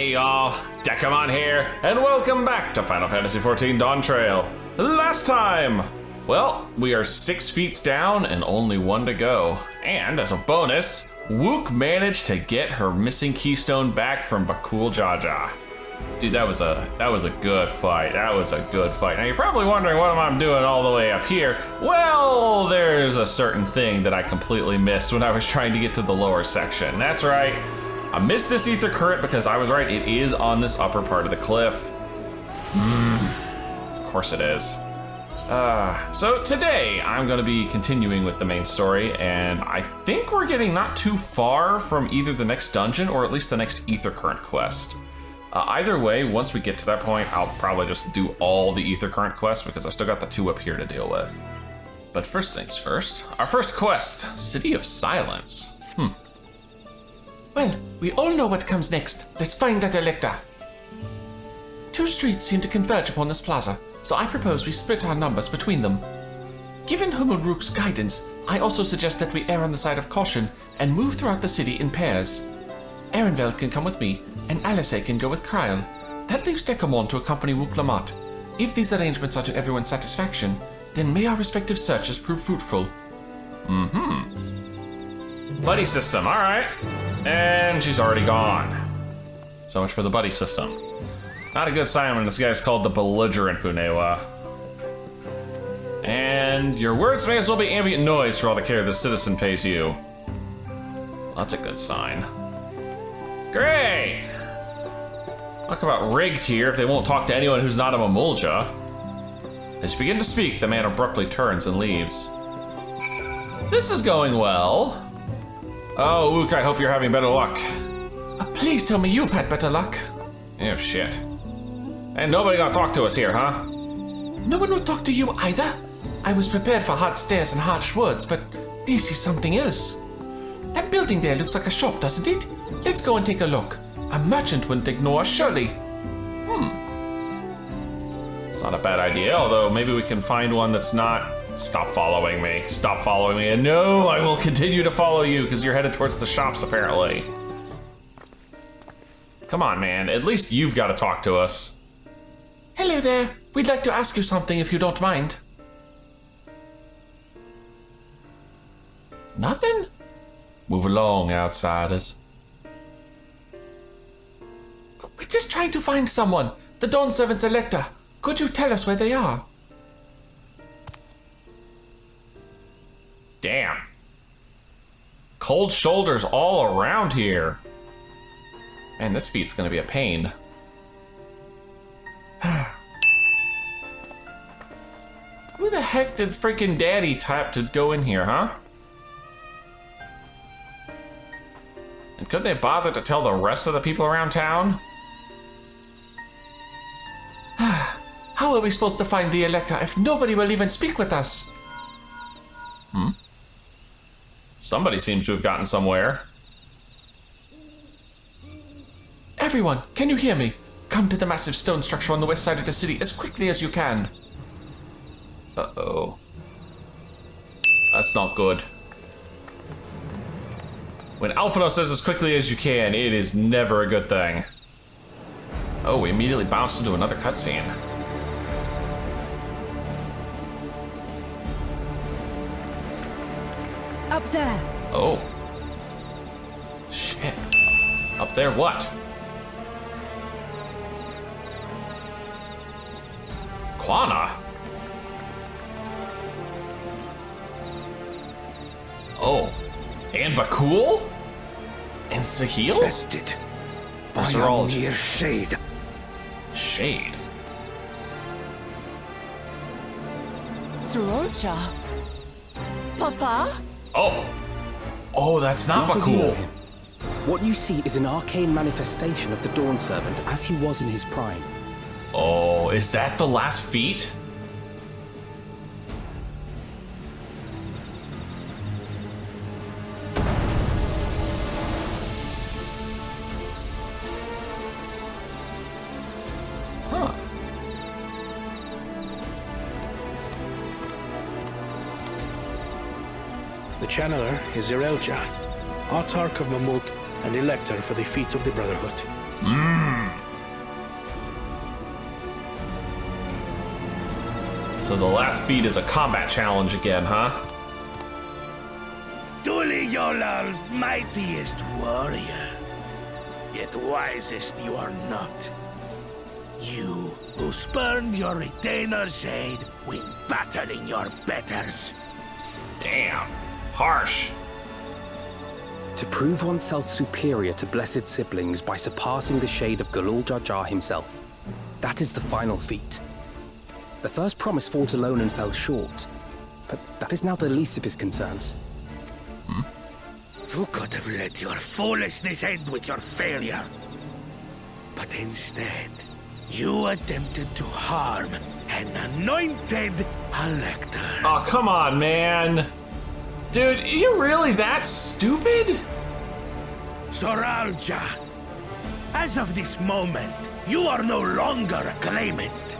Hey y'all, Decamon here, and welcome back to Final Fantasy XIV Dawntrail. Last time, well, we are 6 feet down and only 1 to go. And as a bonus, Wook managed to get her missing keystone back from Bakul Jaja. Dude, that was a good fight. That was a good fight. Now you're probably wondering what am I doing all the way up here? Well, there's a certain thing that I completely missed when I was trying to get to the lower section. That's right. I missed this ether current because I was right, it is on this upper part of the cliff. Of course it is. So today I'm gonna be continuing with the main story, and I think we're getting not too far from either the next dungeon or at least the next ether current quest. Either way, once we get to that point, I'll probably just do all the ether current quests because I still got the 2 up here to deal with. But first things first, our first quest, City of Silence. Well, we all know what comes next. Let's find that Elector. 2 streets seem to converge upon this plaza, so I propose we split our numbers between them. Given Humul Rook's guidance, I also suggest that we err on the side of caution and move throughout the city in pairs. Ehrenveld can come with me, and Alice can go with Kryl. That leaves Decamon to accompany Wook Lamont. If these arrangements are to everyone's satisfaction, then may our respective searches prove fruitful. Buddy system, all right. And she's already gone. So much for the buddy system. Not a good sign when this guy's called the belligerent Punewa. And your words may as well be ambient noise for all the care the citizen pays you. Well, that's a good sign. Great! Talk about rigged here if they won't talk to anyone who's not a Mamulja. As you begin to speak, the man abruptly turns and leaves. This is going well. Oh, Wook, I hope you're having better luck. Please tell me you've had better luck. Oh, shit. And nobody gonna talk to us here, huh? No one will talk to you either. I was prepared for hot stares and harsh words, but this is something else. That building there looks like a shop, doesn't it? Let's go and take a look. A merchant wouldn't ignore us, surely. It's not a bad idea, although maybe we can find one that's not... Stop following me. Stop following me. And no, I will continue to follow you because you're headed towards the shops, apparently. Come on, man. At least you've got to talk to us. Hello there. We'd like to ask you something if you don't mind. Nothing? Move along, outsiders. We're just trying to find someone. The Dawn Servant's Elector. Could you tell us where they are? Damn. Cold shoulders all around here. Man, this feat's gonna be a pain. Who the heck did freaking Daddy type to go in here, huh? And couldn't they bother to tell the rest of the people around town? How are we supposed to find the Elector if nobody will even speak with us? Somebody seems to have gotten somewhere. Everyone, can you hear me? Come to the massive stone structure on the west side of the city as quickly as you can. Uh-oh. That's not good. When Alphino says as quickly as you can, it is never a good thing. Oh, we immediately bounced into another cutscene. Up there. Oh. Shit. Up there what? Quana? Oh. And Bakul? And Sahil? Bested. Those I are all am near shade. shade. Sororcha. Papa? Oh. Oh, that's not Not as you know Bakul. him. What you see is an arcane manifestation of the Dawn Servant as he was in his prime. Oh, is that the last feat? Huh. The channeler is Irelja, Autarch of Mamuk and Elector for the feet of the Brotherhood. So the last feat is a combat challenge again, huh? Tuliyolal's mightiest warrior, yet wisest you are not. You who spurned your retainer's aid when battling your betters. Damn. Harsh. To prove oneself superior to blessed siblings by surpassing the shade of Galul Jar Jar himself. That is the final feat. The first promise fought alone and fell short, but that is now the least of his concerns. You could have let your foolishness end with your failure. But instead, you attempted to harm an anointed elector. Oh, come on, man. Dude, you really that stupid? Zoralja, as of this moment, you are no longer a claimant.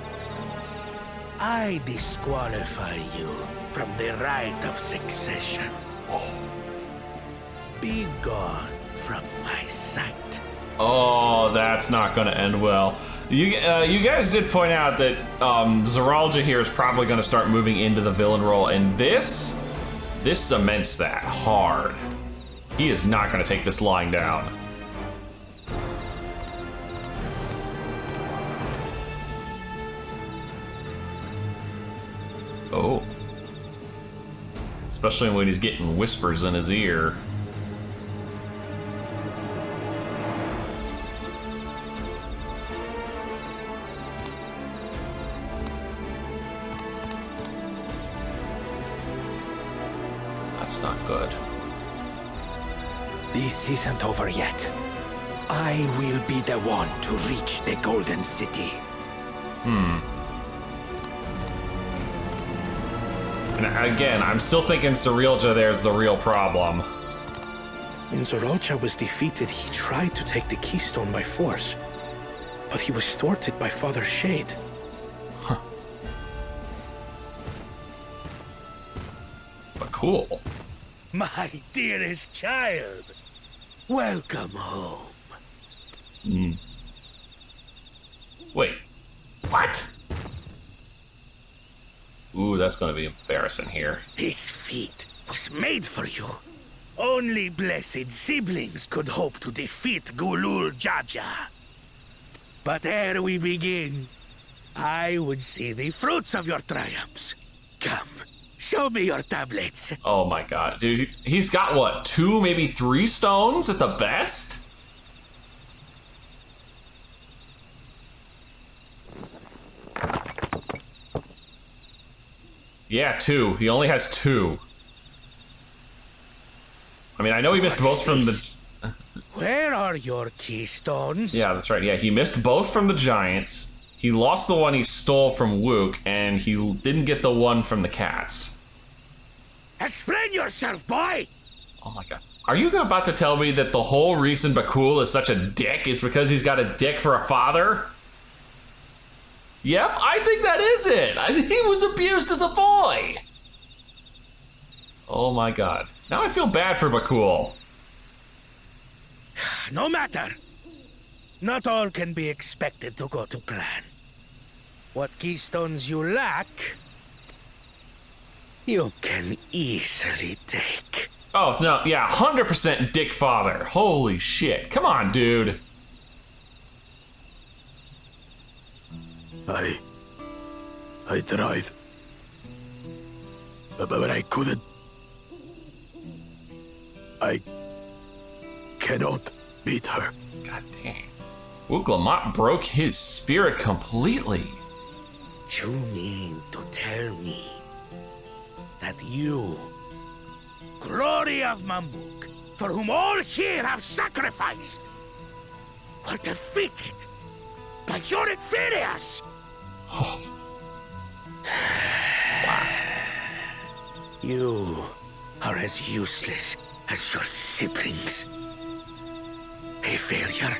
I disqualify you from the right of succession. Be gone from my sight. Oh, that's not gonna end well. You guys did point out that Zoralja here is probably gonna start moving into the villain role, and this cements that hard. He is not gonna take this lying down. Oh. Especially when he's getting whispers in his ear. That's not good. This isn't over yet. I will be the one to reach the Golden City. And again, I'm still thinking Zoralja there's the real problem. When Zoralja was defeated, he tried to take the Keystone by force. But he was thwarted by Father Shade. But cool. My dearest child, welcome home. Wait, what? Ooh, that's gonna be embarrassing here. This feat was made for you. Only blessed siblings could hope to defeat Galul Jar Jar. But ere we begin, I would see the fruits of your triumphs. Come, show me your tablets. Oh my god, dude, he's got what, 2, maybe 3 stones at the best? Yeah, 2. He only has 2. I mean, I know he missed both from the... Where are your keystones? Yeah, that's right. Yeah, he missed both from the Giants. He lost the one he stole from Wook, and he didn't get the one from the Cats. Explain yourself, boy! Oh my god. Are you about to tell me that the whole reason Bakul is such a dick is because he's got a dick for a father? Yep, I think that is it. I think he was abused as a boy. Oh my god. Now I feel bad for Bakul. No matter. Not all can be expected to go to plan. What keystones you lack, you can easily take. Oh, no, yeah, 100% dick father. Holy shit. Come on, dude. I tried. But I couldn't. I cannot beat her. God dang. Wook Lamont broke his spirit completely. You mean to tell me that you, glory of Mamuk, for whom all here have sacrificed, were defeated by your inferiors? You are as useless as your siblings. A failure.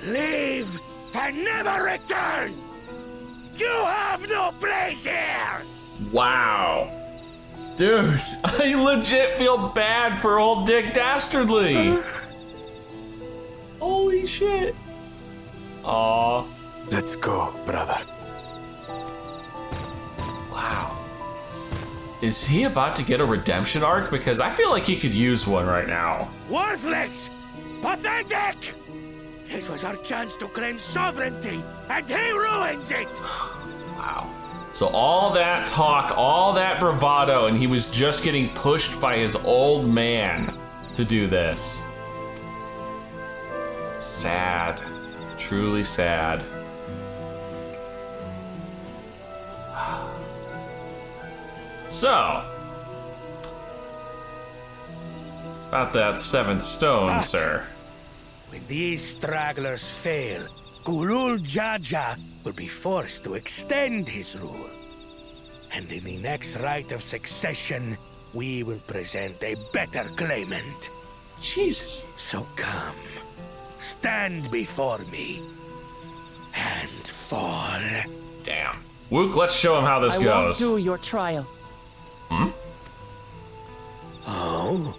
Leave and never return! You have no place here! Wow. Dude, I legit feel bad for old Dick Dastardly. Holy shit. Aw. Let's go, brother. Wow. Is he about to get a redemption arc? Because I feel like he could use one right now. Worthless! Pathetic! This was our chance to claim sovereignty, and he ruins it! Wow. So all that talk, all that bravado, and he was just getting pushed by his old man to do this. Sad. Truly sad. So, about that seventh stone, But- sir. When these stragglers fail, Gulul Jaja will be forced to extend his rule. And in the next rite of succession, we will present a better claimant. Jesus. So come, stand before me, and fall. Damn. Wook, let's show him how this I won't goes. do your trial. Oh?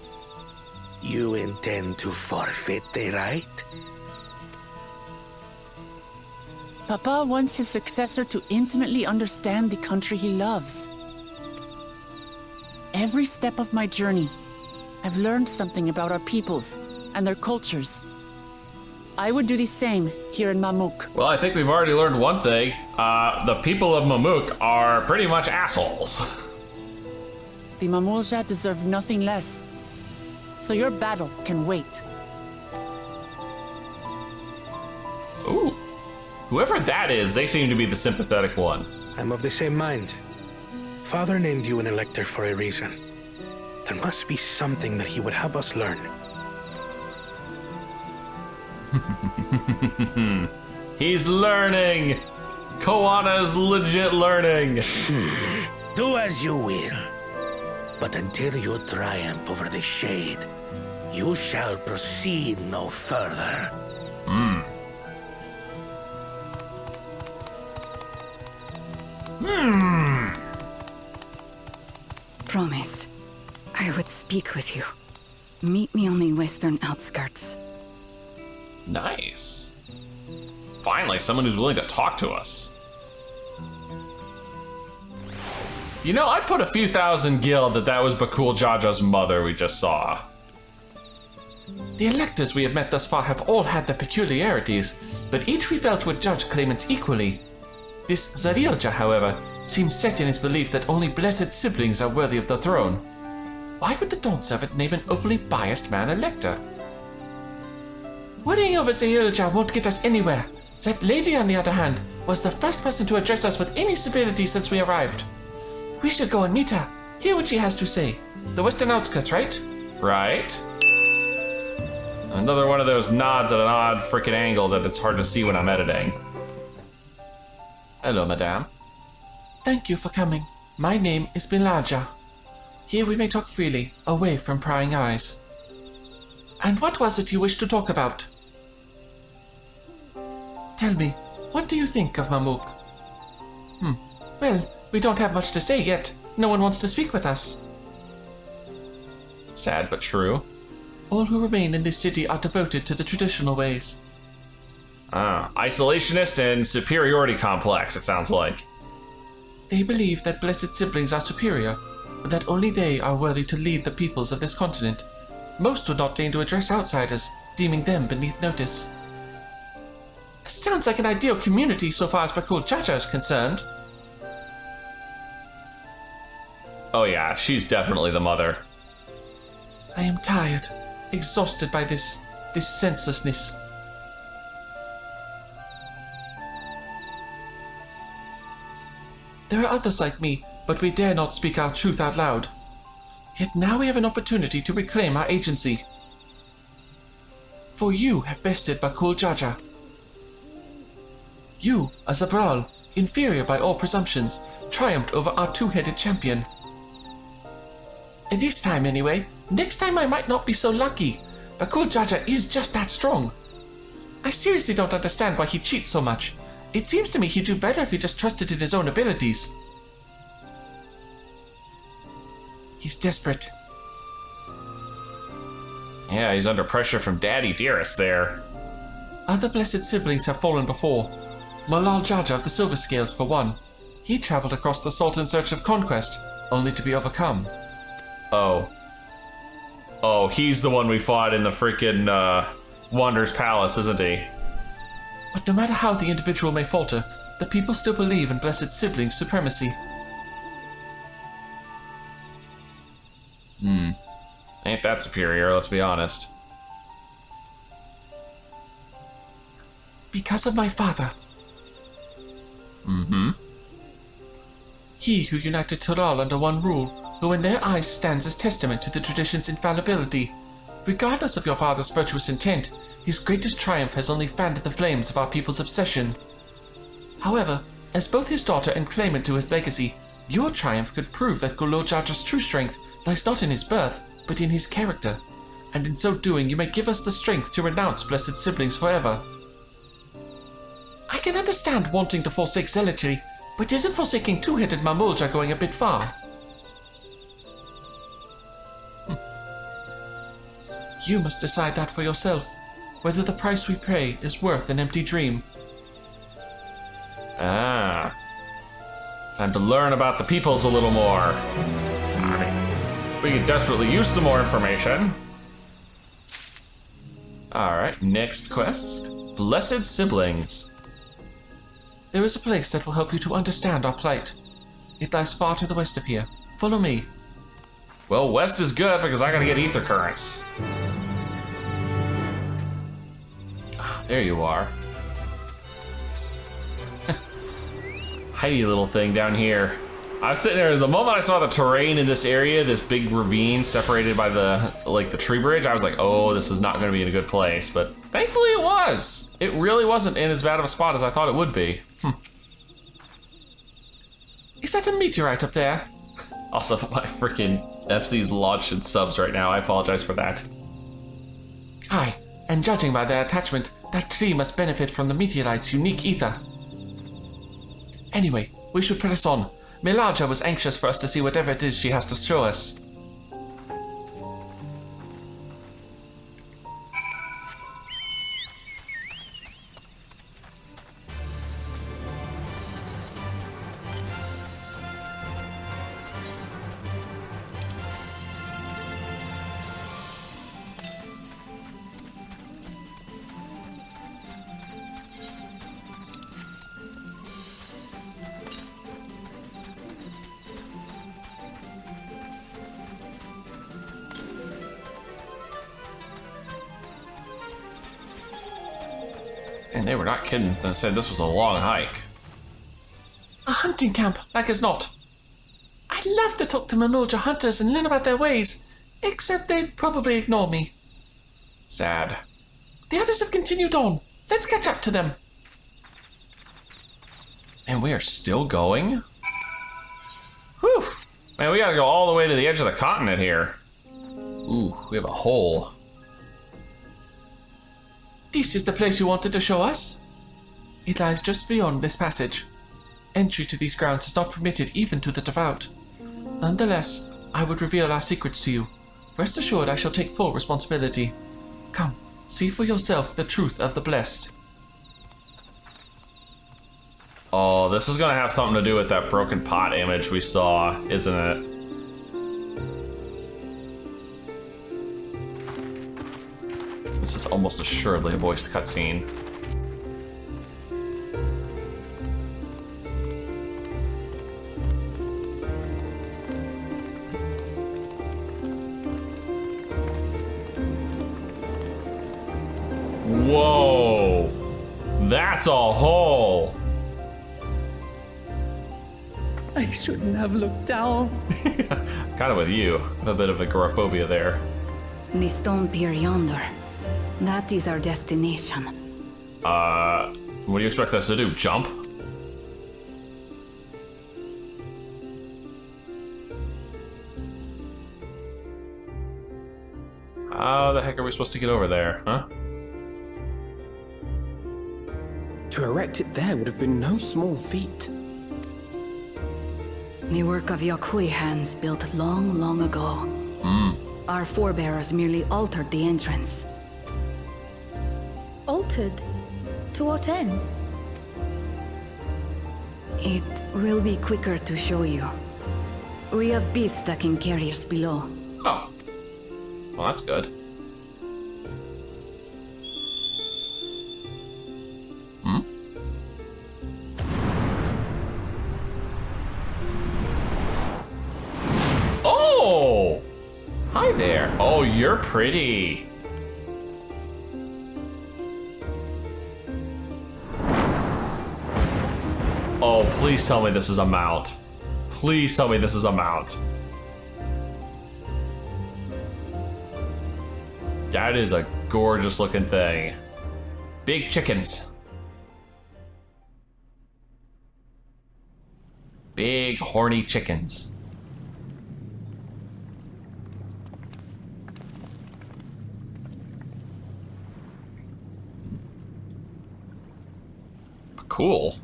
You intend to forfeit the right? Papa wants his successor to intimately understand the country he loves. Every step of my journey, I've learned something about our peoples and their cultures. I would do the same here in Mamuk. Well, I think we've already learned one thing. The people of Mamuk are pretty much assholes. The Mamulja deserve nothing less. So your battle can wait. Ooh. Whoever that is, they seem to be the sympathetic one. I'm of the same mind. Father named you an elector for a reason. There must be something that he would have us learn. He's learning! Koana's legit learning! Do as you will. But until you triumph over the shade, you shall proceed no further. Promise, I would speak with you. Meet me on the western outskirts. Nice. Finally, someone who's willing to talk to us. You know, I'd put a few thousand gil that was Bakul Jaja's mother we just saw. The electors we have met thus far have all had their peculiarities, but each we felt would judge claimants equally. This Zarilja, however, seems set in his belief that only blessed siblings are worthy of the throne. Why would the Dawn Servant name an openly biased man elector? Worrying over Zarilja won't get us anywhere. That lady, on the other hand, was the first person to address us with any civility since we arrived. We should go and meet her, hear what she has to say. The western outskirts, right? Right? Another one of those nods at an odd freaking angle that it's hard to see when I'm editing. Hello, madame. Thank you for coming. My name is Bilalja. Here we may talk freely, away from prying eyes. And what was it you wished to talk about? Tell me, what do you think of Mamuk? Well, we don't have much to say yet. No one wants to speak with us. Sad but true. All who remain in this city are devoted to the traditional ways. Isolationist and superiority complex, it sounds like. They believe that blessed siblings are superior, but that only they are worthy to lead the peoples of this continent. Most would not deign to address outsiders, deeming them beneath notice. Sounds like an ideal community so far as Bakul Jaja is concerned. Oh yeah, she's definitely the mother. I am tired, exhausted by this senselessness. There are others like me, but we dare not speak our truth out loud. Yet now we have an opportunity to reclaim our agency. For you have bested Bakul Jaja. You, a Zabral, inferior by all presumptions, triumphed over our two-headed champion. And this time anyway, next time I might not be so lucky. Bakul Jaja is just that strong. I seriously don't understand why he cheats so much. It seems to me he'd do better if he just trusted in his own abilities. He's desperate. Yeah, he's under pressure from Daddy Dearest there. Other blessed siblings have fallen before. Malal Jaja of the Silver Scales, for one. He traveled across the salt in search of conquest, only to be overcome. Oh. Oh, he's the one we fought in the freaking Wander's Palace, isn't he? But no matter how the individual may falter, the people still believe in blessed siblings' supremacy. Ain't that superior, let's be honest. Because of my father. He who united Tural under one rule, who in their eyes stands as testament to the tradition's infallibility. Regardless of your father's virtuous intent, his greatest triumph has only fanned the flames of our people's obsession. However, as both his daughter and claimant to his legacy, your triumph could prove that Gulul Jaja's true strength lies not in his birth, but in his character. And in so doing, you may give us the strength to renounce blessed siblings forever. I can understand wanting to forsake zealotry, but isn't forsaking two-headed Mamulja going a bit far? You must decide that for yourself, whether the price we pay is worth an empty dream. Ah. Time to learn about the peoples a little more. We could desperately use some more information. Alright, next quest. Blessed Siblings. There is a place that will help you to understand our plight. It lies far to the west of here. Follow me. Well, west is good because I gotta get ether currents. There you are. Hidey little thing down here. I was sitting there, the moment I saw the terrain in this area, this big ravine separated by the tree bridge, I was like, oh, this is not gonna be in a good place, but thankfully it was. It really wasn't in as bad of a spot as I thought it would be. Is that a meteorite up there? Also, my freaking FC's launched in subs right now, I apologize for that. Aye, and judging by their attachment, that tree must benefit from the meteorite's unique ether. Anyway, we should press on. Melaja was anxious for us to see whatever it is she has to show us. And they were not kidding when they said this was a long hike. A hunting camp, like as not. I'd love to talk to Mamulja hunters and learn about their ways, except they'd probably ignore me. Sad. The others have continued on. Let's catch up to them. And we are still going? Whew. Man, we gotta go all the way to the edge of the continent here. Ooh, we have a hole. This is the place you wanted to show us? It lies just beyond this passage. Entry to these grounds is not permitted even to the devout. Nonetheless, I would reveal our secrets to you. Rest assured I shall take full responsibility. Come, see for yourself the truth of the blessed. Oh, this is gonna have something to do with that broken pot image we saw, isn't it? This is almost assuredly a voiced cutscene. Whoa! That's a hole! I shouldn't have looked down. Kind of with you. A bit of agoraphobia there. The stone pier yonder. That is our destination. What do you expect us to do? Jump? How the heck are we supposed to get over there, huh? To erect it there would have been no small feat. The work of Yakui hands built long, long ago. Our forebears merely altered the entrance. Altered? To what end? It will be quicker to show you. We have beasts that can carry us below. Oh. Well, that's good. Hmm? Oh! Hi there. Oh, you're pretty. Oh, please tell me this is a mount. Please tell me this is a mount. That is a gorgeous looking thing. Big chickens. Big horny chickens. Cool.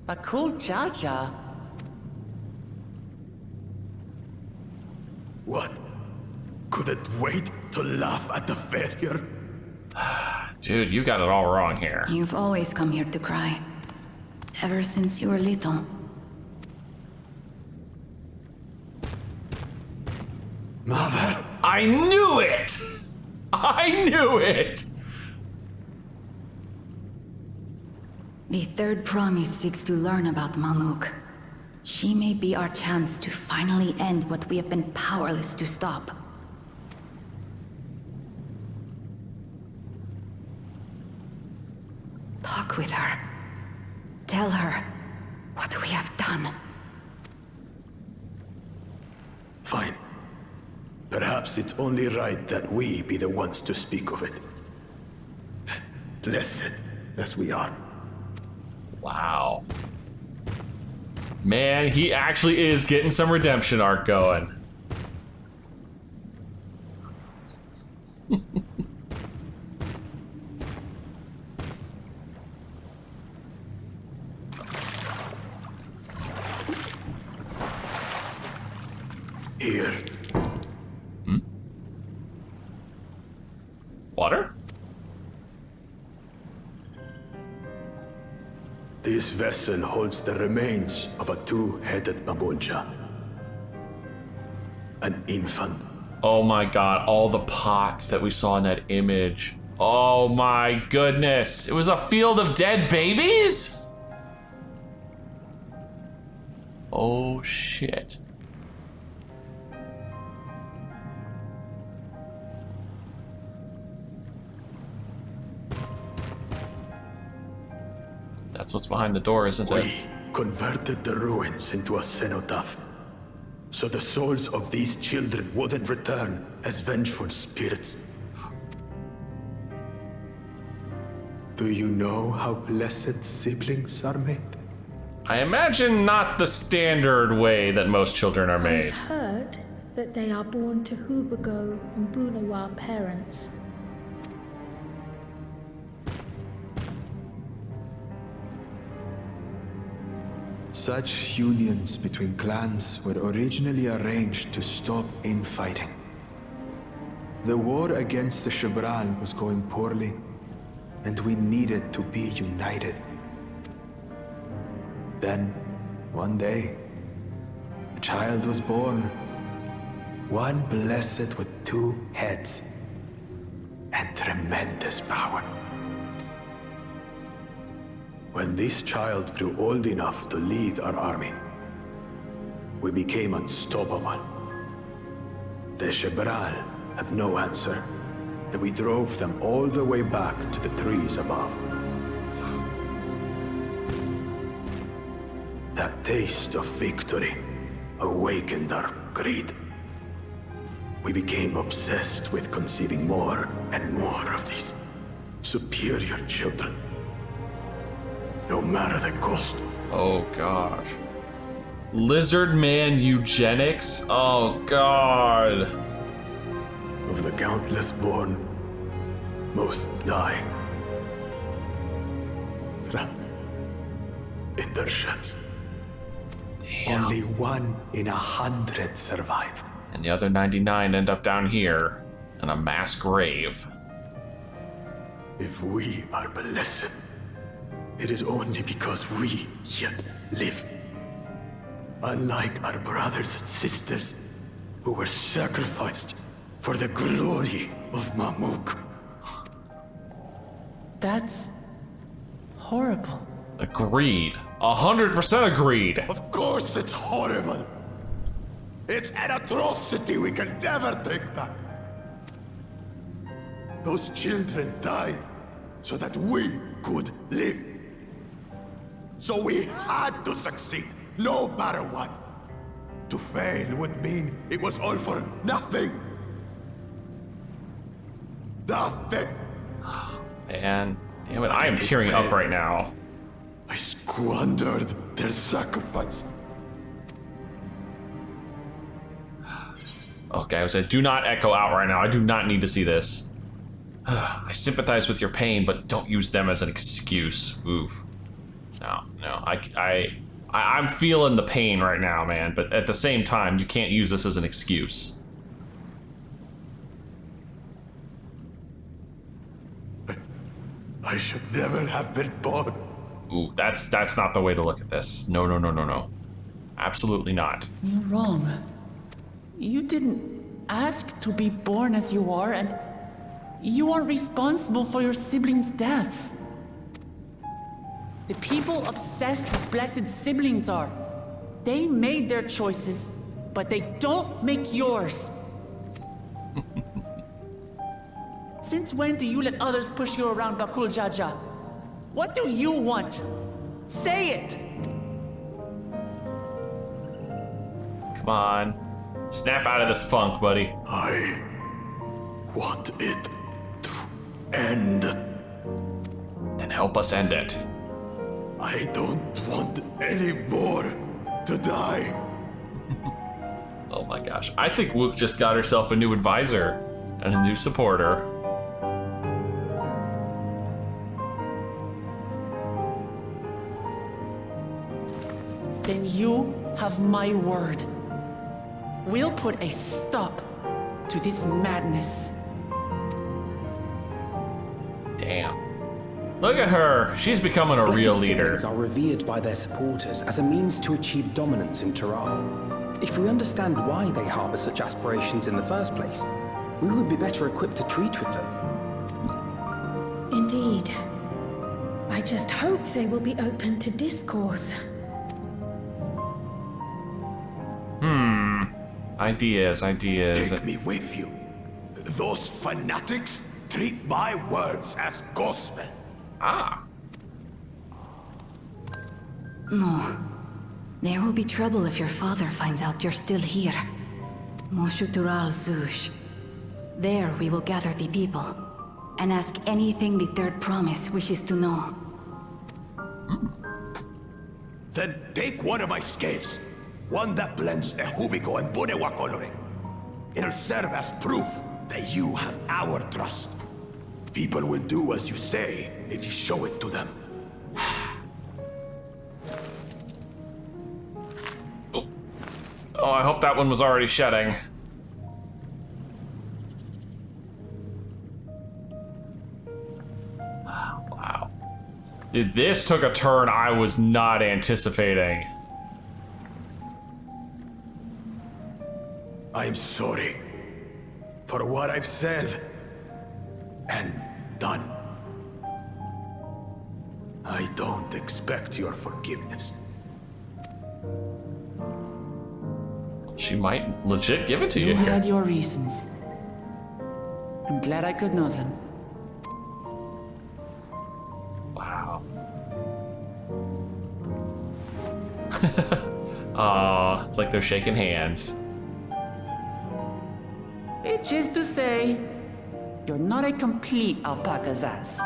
Bakul Jaja. What? Couldn't wait to laugh at the failure? Dude, you got it all wrong here. You've always come here to cry. Ever since you were little. Mother! I knew it! I knew it! The third promise seeks to learn about Mamuk. She may be our chance to finally end what we have been powerless to stop. Talk with her. Tell her what we have done. Fine. Perhaps it's only right that we be the ones to speak of it. Blessed as we are. Wow. Man, he actually is getting some redemption arc going. Here. Hmm? Water? This vessel holds the remains of a two-headed Mabonja. An infant. Oh my god, all the pots that we saw in that image. Oh my goodness. It was a field of dead babies? Oh shit. That's what's behind the door, isn't it? We converted the ruins into a cenotaph, so the souls of these children wouldn't return as vengeful spirits. Do you know how blessed siblings are made? I imagine not the standard way that most children are made. I've heard that they are born to Hubago and Bunawa parents. Such unions between clans were originally arranged to stop infighting. The war against the Shibral was going poorly, and we needed to be united. Then, one day, a child was born. One blessed with two heads and tremendous power. When this child grew old enough to lead our army, we became unstoppable. The Shibral had no answer, and we drove them all the way back to the trees above. That taste of victory awakened our greed. We became obsessed with conceiving more and more of these superior children. No matter the cost. Oh gosh. Lizard man eugenics? Oh god. Of the countless born, most die. Trapped in their ships. Damn. Only 1 in 100 survive. And the other 99 end up down here in a mass grave. If we are blessed, it is only because we yet live. Unlike our brothers and sisters who were sacrificed for the glory of Mamuk. That's horrible. Agreed. 100% agreed. Of course it's horrible. It's an atrocity we can never take back. Those children died so that we could live. So we had to succeed, no matter what. To fail would mean it was all for nothing. Nothing. Man, damn it, I am tearing up right now. I squandered their sacrifice. Okay, I said, do not echo out right now. I do not need to see this. I sympathize with your pain, but don't use them as an excuse. Oof. No, I'm feeling the pain right now, man, but at the same time, you can't use this as an excuse. I should never have been born. Ooh, that's not the way to look at this. No. Absolutely not. You're wrong. You didn't ask to be born as you are, and you aren't responsible for your siblings' deaths. The people obsessed with blessed siblings are. They made their choices, but they don't make yours. Since when do you let others push you around, Bakul Jaja? What do you want? Say it! Come on. Snap out of this funk, buddy. I want it to end. Then help us end it. I don't want any more to die. Oh my gosh. I think Wook just got herself a new advisor and a new supporter. Then you have my word. We'll put a stop to this madness. Damn. Look at her. She's becoming a real leader. Blessed siblings are revered by their supporters as a means to achieve dominance in Tural. If we understand why they harbor such aspirations in the first place, we would be better equipped to treat with them. Indeed. I just hope they will be open to discourse. Ideas. Take me with you. Those fanatics treat my words as gospel. Ah. No. There will be trouble if your father finds out you're still here. Moshu Tural Zush. There we will gather the people and ask anything the Third Promise wishes to know. Then take one of my scales. One that blends Ehubiko and Bunewa coloring. It'll serve as proof that you have our trust. People will do as you say if you show it to them. Oh, I hope that one was already shedding. Wow. Dude, this took a turn I was not anticipating. I'm sorry for what I've said and done. I don't expect your forgiveness. She might legit give it to you. You here. had your reasons. I'm glad I could know them. Wow. Aw, it's like they're shaking hands. Which is to say, you're not a complete alpaca's ass.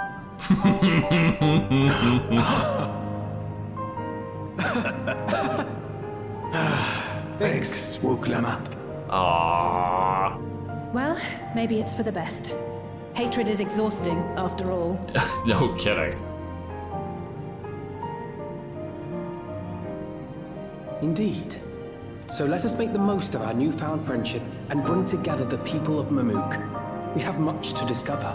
Thanks, Wuklama. Aww. Well, maybe it's for the best. Hatred is exhausting, after all. No kidding. Indeed. So let us make the most of our newfound friendship and bring together the people of Mamook. We have much to discover.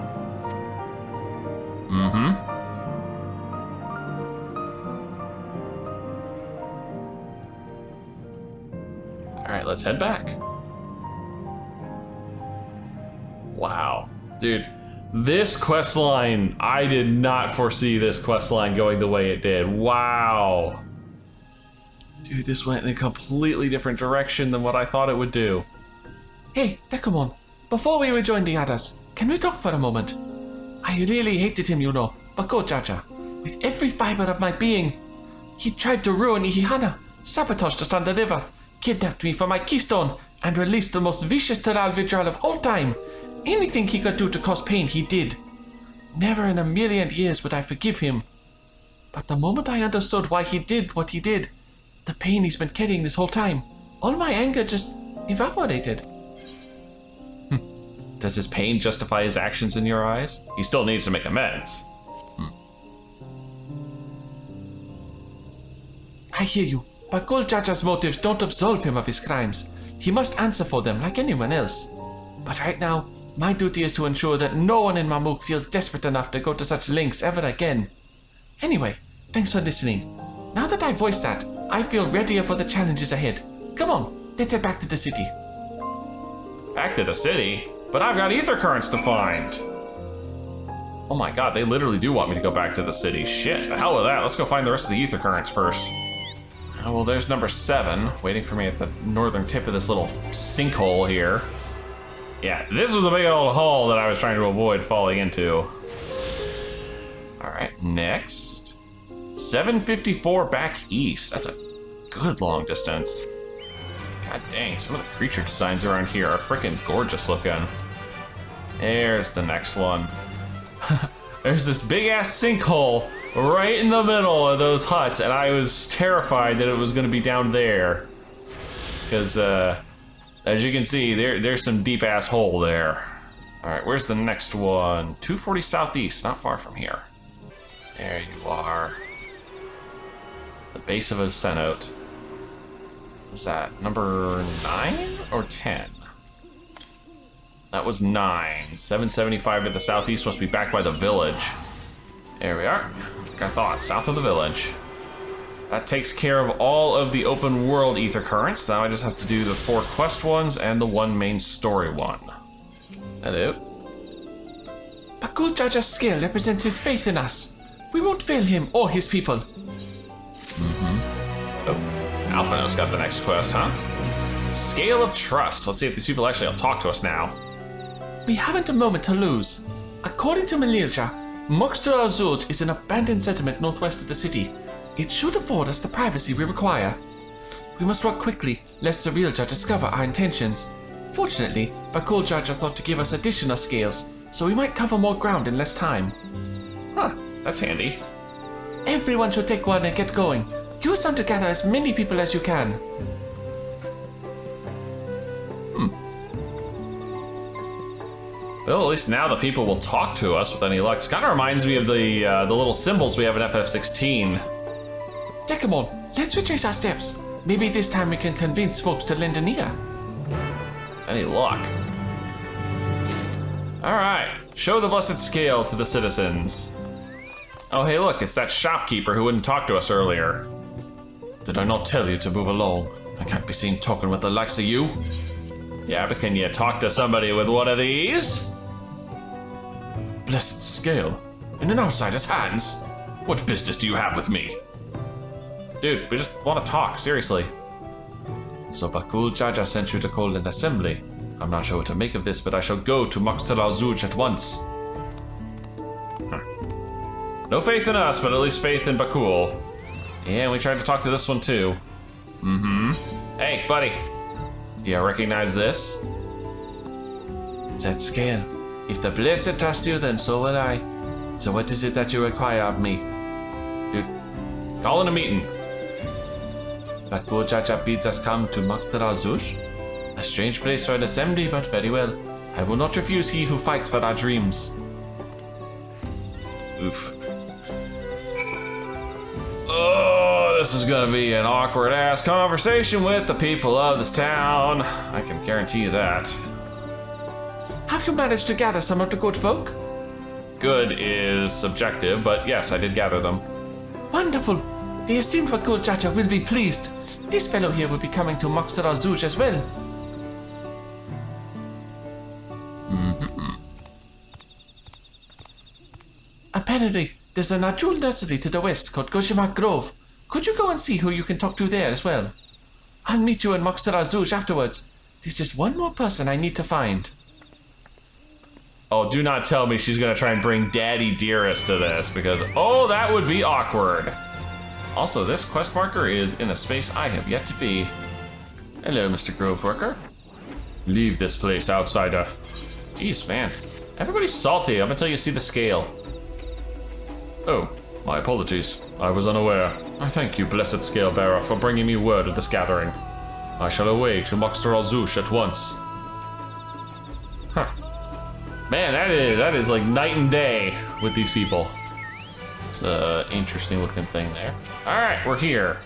Mm-hmm. Alright, let's head back. Wow. Dude, this quest line, I did not foresee this quest line going the way it did. Wow. Dude, this went in a completely different direction than what I thought it would do. Hey, Decamon, before we rejoin the others, can we talk for a moment? I really hated him, you know, but go Jaja. With every fiber of my being. He tried to ruin Ihihana, sabotaged us on the river, kidnapped me for my keystone, and released the most vicious Taral Vidral of all time. Anything he could do to cause pain, he did. Never in a million years would I forgive him. But the moment I understood why he did what he did, the pain he's been carrying this whole time, all my anger just evaporated. Does his pain justify his actions in your eyes? He still needs to make amends. I hear you, but Gul Jaja's motives don't absolve him of his crimes. He must answer for them like anyone else. But right now, my duty is to ensure that no one in Mamook feels desperate enough to go to such lengths ever again. Anyway, thanks for listening. Now that I voiced that, I feel readier for the challenges ahead. Come on, let's head back to the city. Back to the city? But I've got ether currents to find. Oh my god, they literally do want me to go back to the city. Shit, the hell with that. Let's go find the rest of the ether currents first. Oh, well, there's number 7, waiting for me at the northern tip of this little sinkhole here. Yeah, this was a big old hole that I was trying to avoid falling into. Alright, next. 754 back east. That's a good long distance. God dang, some of the creature designs around here are freaking gorgeous looking. There's the next one. There's this big ass sinkhole right in the middle of those huts, and I was terrified that it was gonna be down there. Because, as you can see, there's some deep ass hole there. Alright, where's the next one? 240 southeast, not far from here. There you are. The base of a cenote. Was that number 9 or 10? That was 9. 775 to the southeast must be back by the village. There we are. Like I thought, south of the village. That takes care of all of the open world ether currents. Now I just have to do the 4 quest ones and the 1 main story one. Hello. Bakul Jaja's scale represents his faith in us. We won't fail him or his people. Oh, Alphinaud's got the next quest, huh? Scale of Trust. Let's see if these people actually will talk to us now. We haven't a moment to lose. According to Melilja, Moxtur al-Zuj is an abandoned settlement northwest of the city. It should afford us the privacy we require. We must work quickly, lest Zerilja discover our intentions. Fortunately, Bakul Jaja thought to give us additional scales, so we might cover more ground in less time. Huh, that's handy. Everyone should take one and get going. Use them to gather as many people as you can. Well, at least now the people will talk to us with any luck. This kind of reminds me of the little symbols we have in FF16. Decamon, let's retrace our steps. Maybe this time we can convince folks to lend an ear. Any luck? Alright, show the blessed scale to the citizens. Oh hey look, it's that shopkeeper who wouldn't talk to us earlier. Did I not tell you to move along? I can't be seen talking with the likes of you. Yeah, but can you talk to somebody with one of these? Blessed scale? In an outsider's hands? What business do you have with me? Dude, we just want to talk, seriously. So Bakul Jaja sent you to call an assembly. I'm not sure what to make of this, but I shall go to Moxtur al-Zuj at once. No faith in us, but at least faith in Bakul. Yeah, we tried to talk to this one too. Hey, buddy. Do you recognize this? That scale. If the blessed trust you, then so will I. So what is it that you require of me? Dude, call in a meeting. Bakul Jaja bids us come to Moxtur al-Zuj. A strange place for an assembly, but very well. I will not refuse he who fights for our dreams. Oof. Oh, this is gonna be an awkward ass conversation with the people of this town. I can guarantee you that. Have you managed to gather some of the good folk? Good is subjective, but yes, I did gather them. Wonderful. The esteemed Wakul Jaja will be pleased. This fellow here will be coming to Moxtar Al-Zuj as well. Apparently, there's a Najul nursery to the west called Goshimak Grove. Could you go and see who you can talk to there as well? I'll meet you in Moxtar Al-Zuj afterwards. There's just one more person I need to find. Oh, do not tell me she's gonna try and bring Daddy Dearest to this, because, oh, that would be awkward. Also, this quest marker is in a space I have yet to be. Hello, Mr. Grove Worker. Leave this place, outsider. Jeez, man. Everybody's salty up until you see the scale. Oh, my apologies. I was unaware. I thank you, blessed scale bearer, for bringing me word of this gathering. I shall away to Moxtar Al-Zuj at once. Huh. Man, that is like night and day with these people. It's an interesting looking thing there. All right, we're here.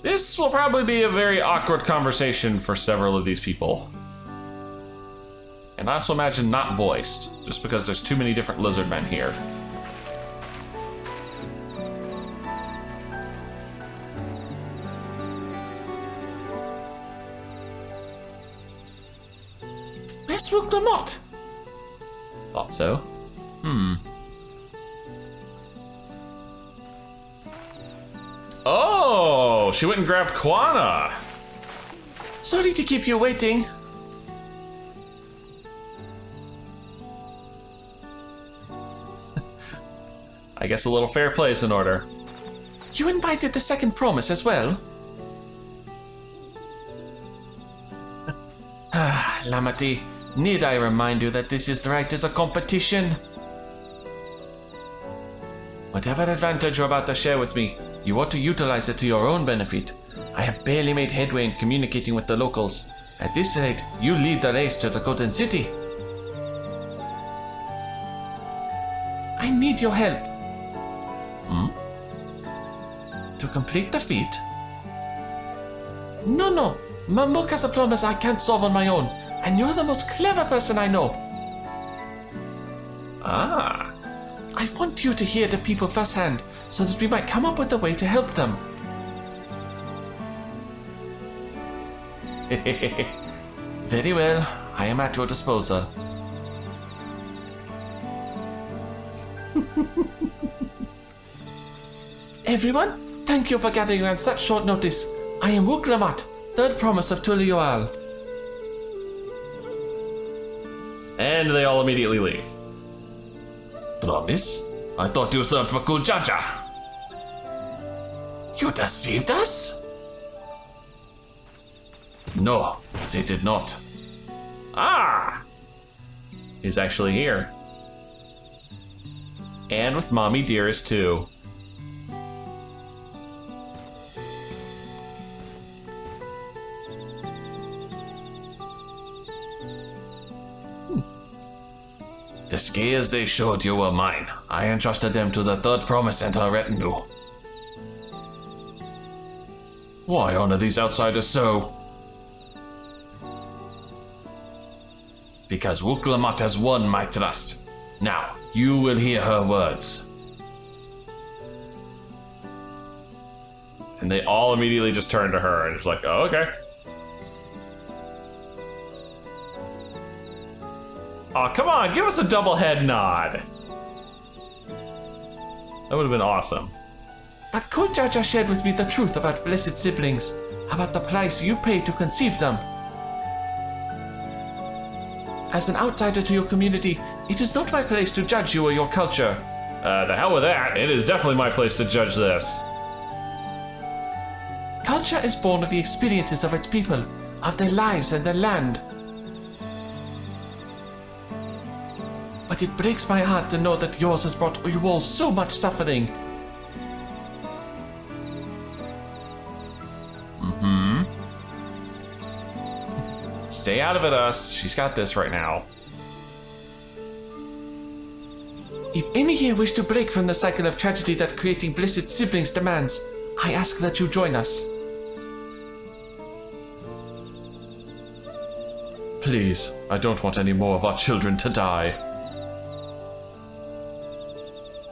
This will probably be a very awkward conversation for several of these people. And I also imagine not voiced, just because there's too many different lizard men here. Where's Wooklamot? Thought so. Oh, she went and grabbed Quana. Sorry to keep you waiting. I guess a little fair play's in order. You invited the second promise as well? Lamati, need I remind you that this is right as a competition? Whatever advantage you're about to share with me, you ought to utilize it to your own benefit. I have barely made headway in communicating with the locals. At this rate, you lead the race to the Golden City. I need your help. To complete the feat? No. Mamuk has a promise I can't solve on my own, and you're the most clever person I know. Ah. I want you to hear the people firsthand, so that we might come up with a way to help them. Very well, I am at your disposal. Everyone, thank you for gathering on such short notice. I am Wooklamot, third promise of Tulioal. And they all immediately leave. Promise? I thought you served Wakul Jaja. You deceived us? No, they did not. Ah! He's actually here. And with Mommy Dearest too. The scales they showed you were mine. I entrusted them to the third promise and her retinue. Why honor these outsiders so? Because Wooklamot has won my trust. Now, you will hear her words. And they all immediately just turn to her and it's like, oh, okay. Oh, come on, give us a double head nod. That would have been awesome. But Kuljaja shared with me the truth about blessed siblings, about the price you pay to conceive them. As an outsider to your community, it is not my place to judge you or your culture. The hell with that. It is definitely my place to judge this. Culture is born of the experiences of its people, of their lives and their land. But it breaks my heart to know that yours has brought you all so much suffering. Stay out of it, us. She's got this right now. If any here wish to break from the cycle of tragedy that creating blessed siblings demands, I ask that you join us. Please, I don't want any more of our children to die.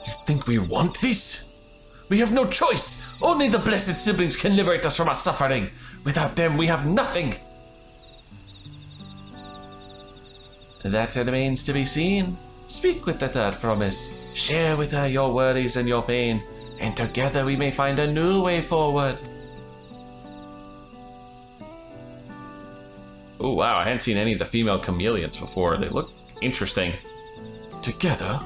You think we want this? We have no choice. Only the blessed siblings can liberate us from our suffering. Without them, we have nothing. That remains to be seen. Speak with the third promise. Share with her your worries and your pain, and together we may find a new way forward. Oh wow, I hadn't seen any of the female chameleons before. They look interesting. Together?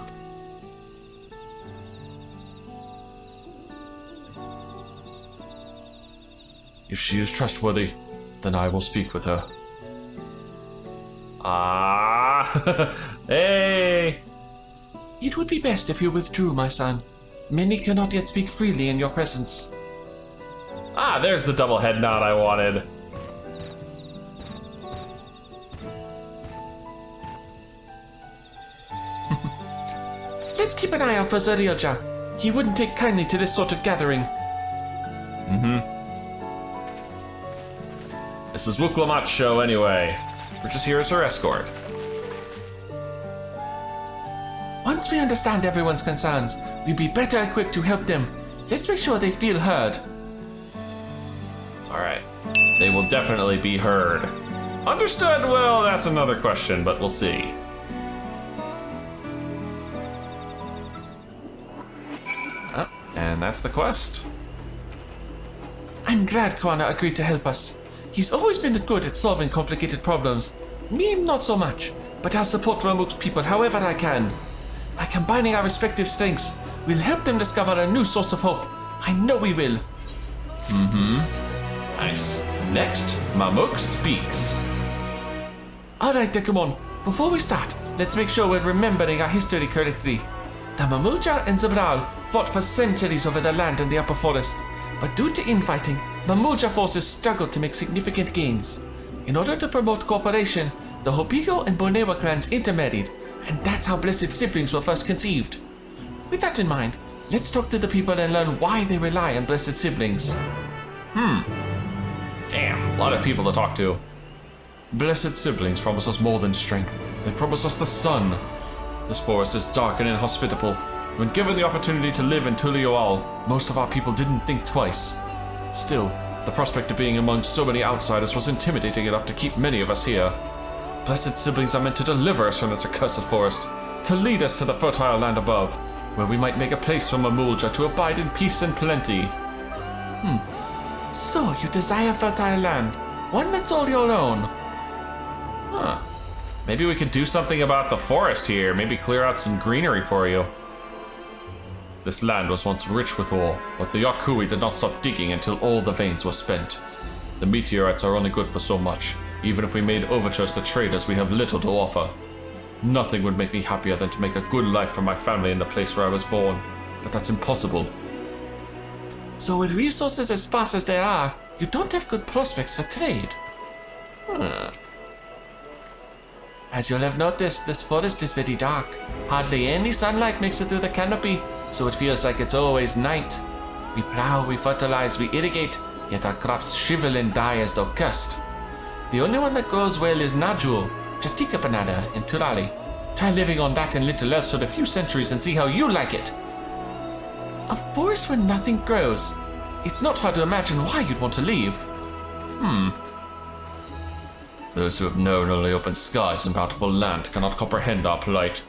If she is trustworthy, then I will speak with her. Ah, hey! It would be best if you withdrew, my son. Many cannot yet speak freely in your presence. Ah, there's the double head nod I wanted. Let's keep an eye out for Zarioja. He wouldn't take kindly to this sort of gathering. This is Wuklamat's show anyway. We're just here as her escort. Once we understand everyone's concerns, we'll be better equipped to help them. Let's make sure they feel heard. It's alright. They will definitely be heard. Understood? Well, that's another question, but we'll see. Oh, and that's the quest. I'm glad Kwana agreed to help us. He's always been good at solving complicated problems. Me, not so much, but I'll support Ramuk's people however I can. By combining our respective strengths, we'll help them discover a new source of hope. I know we will. Nice. Next, Mamuk speaks. Alright, Dekumon, before we start, let's make sure we're remembering our history correctly. The Mamuja and Zabral fought for centuries over the land in the upper forest, but due to infighting, Mamuja forces struggled to make significant gains. In order to promote cooperation, the Hopigo and Bonewa clans intermarried, and that's how blessed siblings were first conceived. With that in mind, let's talk to the people and learn why they rely on blessed siblings. Damn, a lot of people to talk to. Blessed siblings promise us more than strength. They promise us the sun. This forest is dark and inhospitable. When given the opportunity to live in Tulioal, most of our people didn't think twice. Still, the prospect of being among so many outsiders was intimidating enough to keep many of us here. Blessed siblings are meant to deliver us from this accursed forest, to lead us to the fertile land above, where we might make a place for Mamulja to abide in peace and plenty. So, you desire fertile land, one that's all your own. Huh. Maybe we could do something about the forest here, maybe clear out some greenery for you. This land was once rich with ore, but the Yakui did not stop digging until all the veins were spent. The meteorites are only good for so much. Even if we made overtures to traders, we have little to offer. Nothing would make me happier than to make a good life for my family in the place where I was born, but that's impossible. So with resources as sparse as there are, you don't have good prospects for trade. As you'll have noticed, this forest is very dark. Hardly any sunlight makes it through the canopy, so it feels like it's always night. We plow, we fertilize, we irrigate, yet our crops shrivel and die as though cursed. The only one that grows well is Najul, Jatika Panada, and Turali. Try living on that and little else for a few centuries and see how you like it. A forest where nothing grows. It's not hard to imagine why you'd want to leave. Those who have known only open skies and bountiful land cannot comprehend our plight.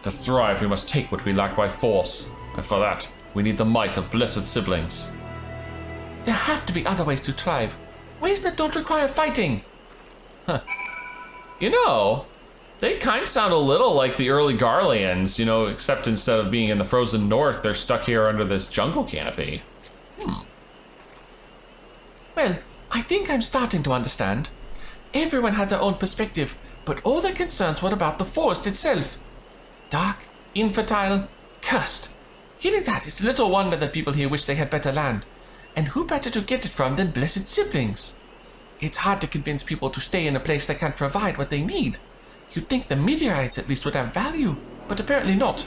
To thrive, we must take what we lack by force, and for that, we need the might of blessed siblings. There have to be other ways to thrive. Ways that don't require fighting. You know, they kind of sound a little like the early Garleans, you know, except instead of being in the frozen north, they're stuck here under this jungle canopy. Well, I think I'm starting to understand. Everyone had their own perspective, but all their concerns were about the forest itself. Dark, infertile, cursed. Hearing that, it's little wonder that people here wish they had better land. And who better to get it from than blessed siblings? It's hard to convince people to stay in a place that can't provide what they need. You'd think the meteorites at least would have value, but apparently not.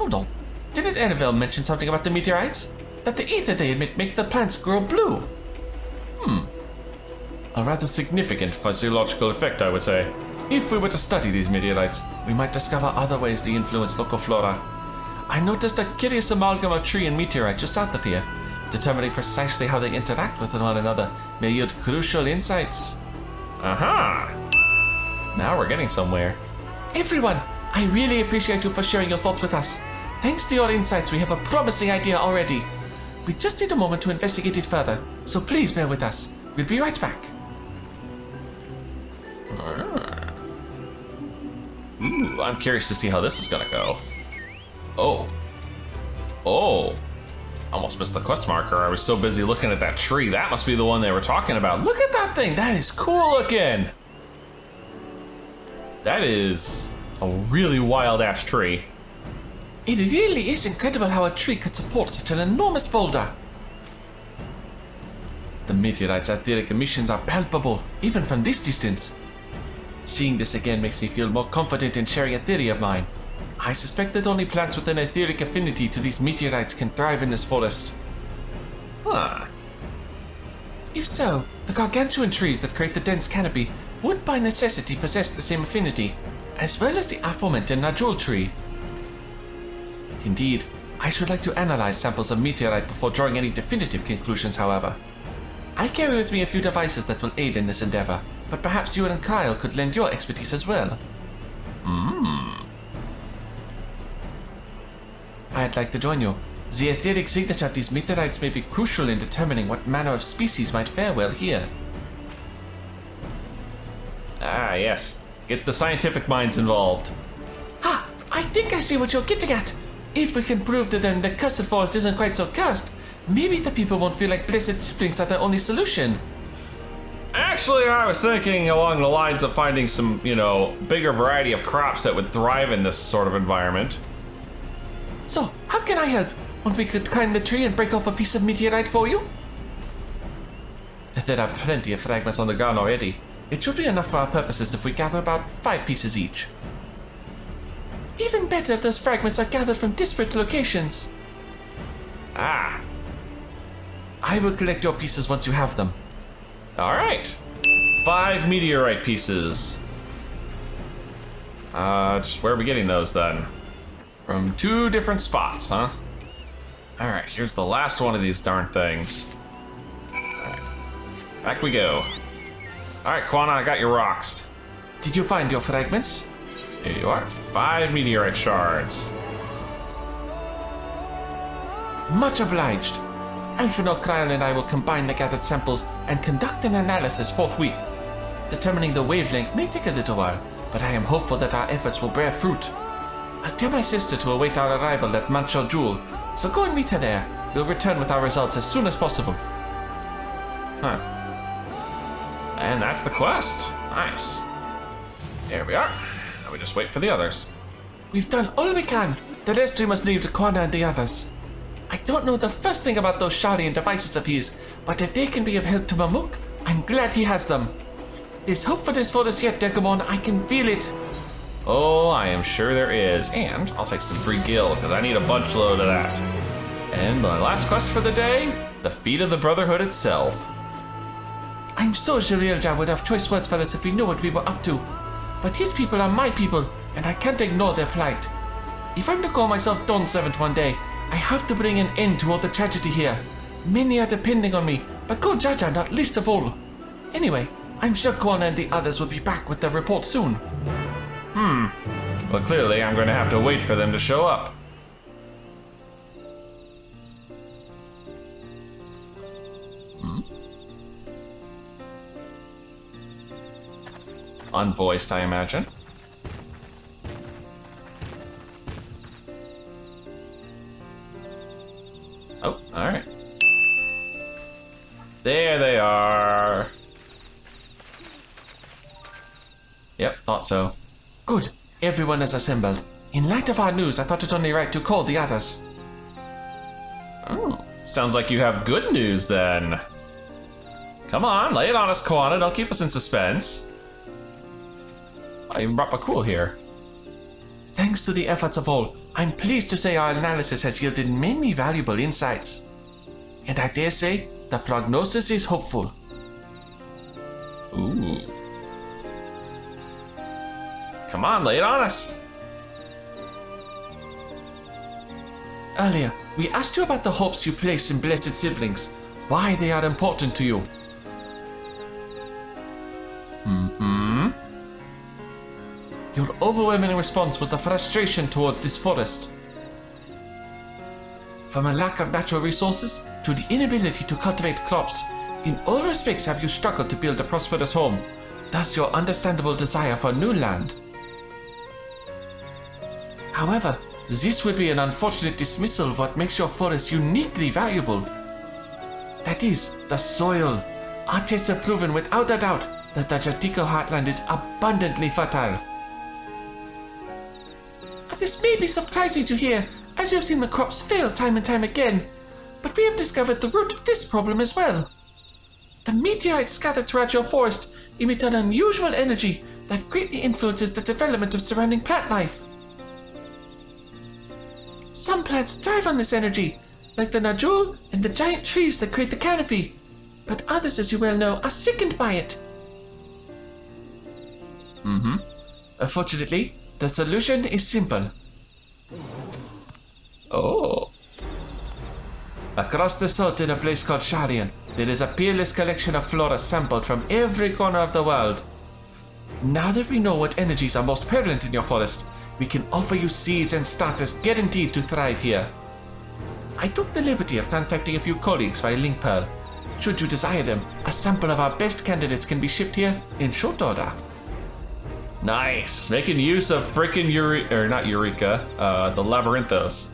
Hold on. Didn't Annabelle mention something about the meteorites? That the ether they emit make the plants grow blue? A rather significant physiological effect, I would say. If we were to study these meteorites, we might discover other ways they influence local flora. I noticed a curious amalgam of tree and meteorite just south of here. Determining precisely how they interact with one another may yield crucial insights. Aha! Now we're getting somewhere. Everyone, I really appreciate you for sharing your thoughts with us. Thanks to your insights, we have a promising idea already. We just need a moment to investigate it further, so please bear with us. We'll be right back. Ooh, I'm curious to see how this is gonna go. Oh. Oh. Almost missed the quest marker. I was so busy looking at that tree. That must be the one they were talking about. Look at that thing. That is cool looking. That is a really wild ass tree. It really is incredible how a tree could support such an enormous boulder. The meteorite's etheric emissions are palpable, even from this distance. Seeing this again makes me feel more confident in sharing a theory of mine. I suspect that only plants with an etheric affinity to these meteorites can thrive in this forest. Huh. If so, the gargantuan trees that create the dense canopy would by necessity possess the same affinity, as well as the aforementioned Najul tree. Indeed, I should like to analyze samples of meteorite before drawing any definitive conclusions, however. I carry with me a few devices that will aid in this endeavor, but perhaps you and Kyle could lend your expertise as well. I'd like to join you. The etheric signature of these meteorites may be crucial in determining what manner of species might fare well here. Ah, yes. Get the scientific minds involved. Ah, I think I see what you're getting at. If we can prove to them the cursed forest isn't quite so cursed, maybe the people won't feel like blessed siblings are their only solution. Actually, I was thinking along the lines of finding some, bigger variety of crops that would thrive in this sort of environment. So, how can I help? Want we could climb the tree and break off a piece of meteorite for you? There are plenty of fragments on the ground already. It should be enough for our purposes if we gather about 5 pieces each. Even better if those fragments are gathered from disparate locations. Ah. I will collect your pieces once you have them. Alright. 5 meteorite pieces. Just where are we getting those then? From 2 different spots, huh? Alright, here's the last one of these darn things. Alright. Back we go. Alright, Quana, I got your rocks. Did you find your fragments? Here you are. 5 meteorite shards. Much obliged. Alphinaud, Kryle, and I will combine the gathered samples and conduct an analysis forthwith. Determining the wavelength may take a little while, but I am hopeful that our efforts will bear fruit. I'll tell my sister to await our arrival at Manchel Jewel, so go and meet her there. We'll return with our results as soon as possible. Huh. And that's the quest. Nice. There we are. Now we just wait for the others. We've done all we can. The rest we must leave to Quana and the others. I don't know the first thing about those Shari devices of his, but if they can be of help to Mamuk, I'm glad he has them. There's hope for this forest yet, Decamon. I can feel it. Oh, I am sure there is. And I'll take some free gil, because I need a bunch load of that. And my last quest for the day, the Feet of the Brotherhood itself. I'm so Jarielja would have choice words for us if we knew what we were up to. But his people are my people, and I can't ignore their plight. If I'm to call myself Dawn Servant one day, I have to bring an end to all the tragedy here. Many are depending on me, but Go Jaja not least of all. Anyway, I'm sure Quana and the others will be back with their report soon. Well, clearly I'm going to have to wait for them to show up. Unvoiced, I imagine. Oh, alright. There they are. Yep, thought so. Good. Everyone is assembled. In light of our news, I thought it only right to call the others. Oh, sounds like you have good news then. Come on, lay it on us, Quana. Don't keep us in suspense. I even brought Bakul here. Thanks to the efforts of all, I'm pleased to say our analysis has yielded many valuable insights. And I dare say, the prognosis is hopeful. Ooh. Come on, lay it on us. Earlier, we asked you about the hopes you place in blessed siblings, why they are important to you. Your overwhelming response was a frustration towards this forest. From a lack of natural resources to the inability to cultivate crops, in all respects have you struggled to build a prosperous home, thus your understandable desire for new land. However, this would be an unfortunate dismissal of what makes your forest uniquely valuable. That is, the soil. Our tests have proven without a doubt that the Jatiko heartland is abundantly fertile. This may be surprising to hear, as you have seen the crops fail time and time again, but we have discovered the root of this problem as well. The meteorites scattered throughout your forest emit an unusual energy that greatly influences the development of surrounding plant life. Some plants thrive on this energy, like the Najul and the giant trees that create the canopy, but others, as you well know, are sickened by it. Unfortunately, the solution is simple. Oh. Across the salt in a place called Sharian, there is a peerless collection of flora sampled from every corner of the world. Now that we know what energies are most prevalent in your forest, we can offer you seeds and starters guaranteed to thrive here. I took the liberty of contacting a few colleagues via Link Pearl. Should you desire them, a sample of our best candidates can be shipped here in short order. Nice. Making use of freaking the Labyrinthos.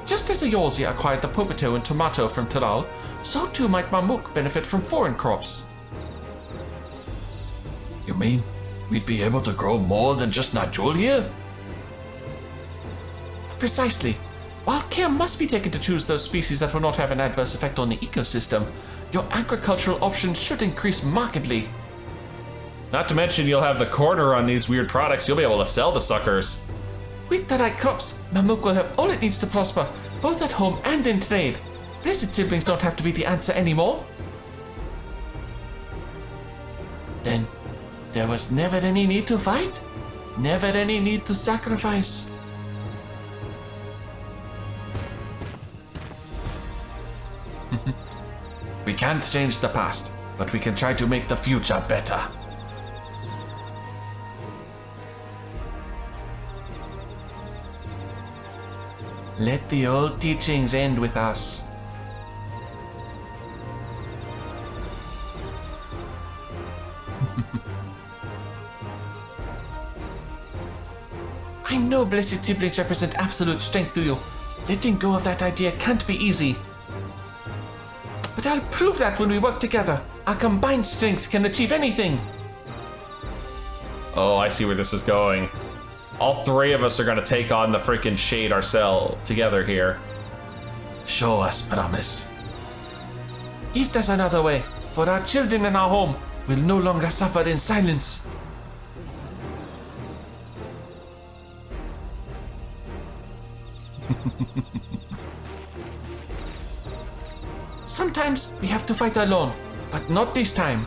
Just as Eorzea acquired the Pupito and Tomato from Tiral, so too might Mamuk benefit from foreign crops. You mean we'd be able to grow more than just Najul here? Precisely. While care must be taken to choose those species that will not have an adverse effect on the ecosystem, your agricultural options should increase markedly. Not to mention you'll have the corner on these weird products. You'll be able to sell the suckers. With the right crops, Mamuk will have all it needs to prosper, both at home and in trade. Blessed siblings don't have to be the answer anymore. Then, there was never any need to fight, never any need to sacrifice. We can't change the past, but we can try to make the future better. Let the old teachings end with us. I know blessed siblings represent absolute strength to you. Letting go of that idea can't be easy. But I'll prove that when we work together. Our combined strength can achieve anything. Oh, I see where this is going. All three of us are gonna take on the freaking shade ourselves together here. Show us promise. If there's another way, for our children and our home will no longer suffer in silence. Sometimes we have to fight alone, but not this time.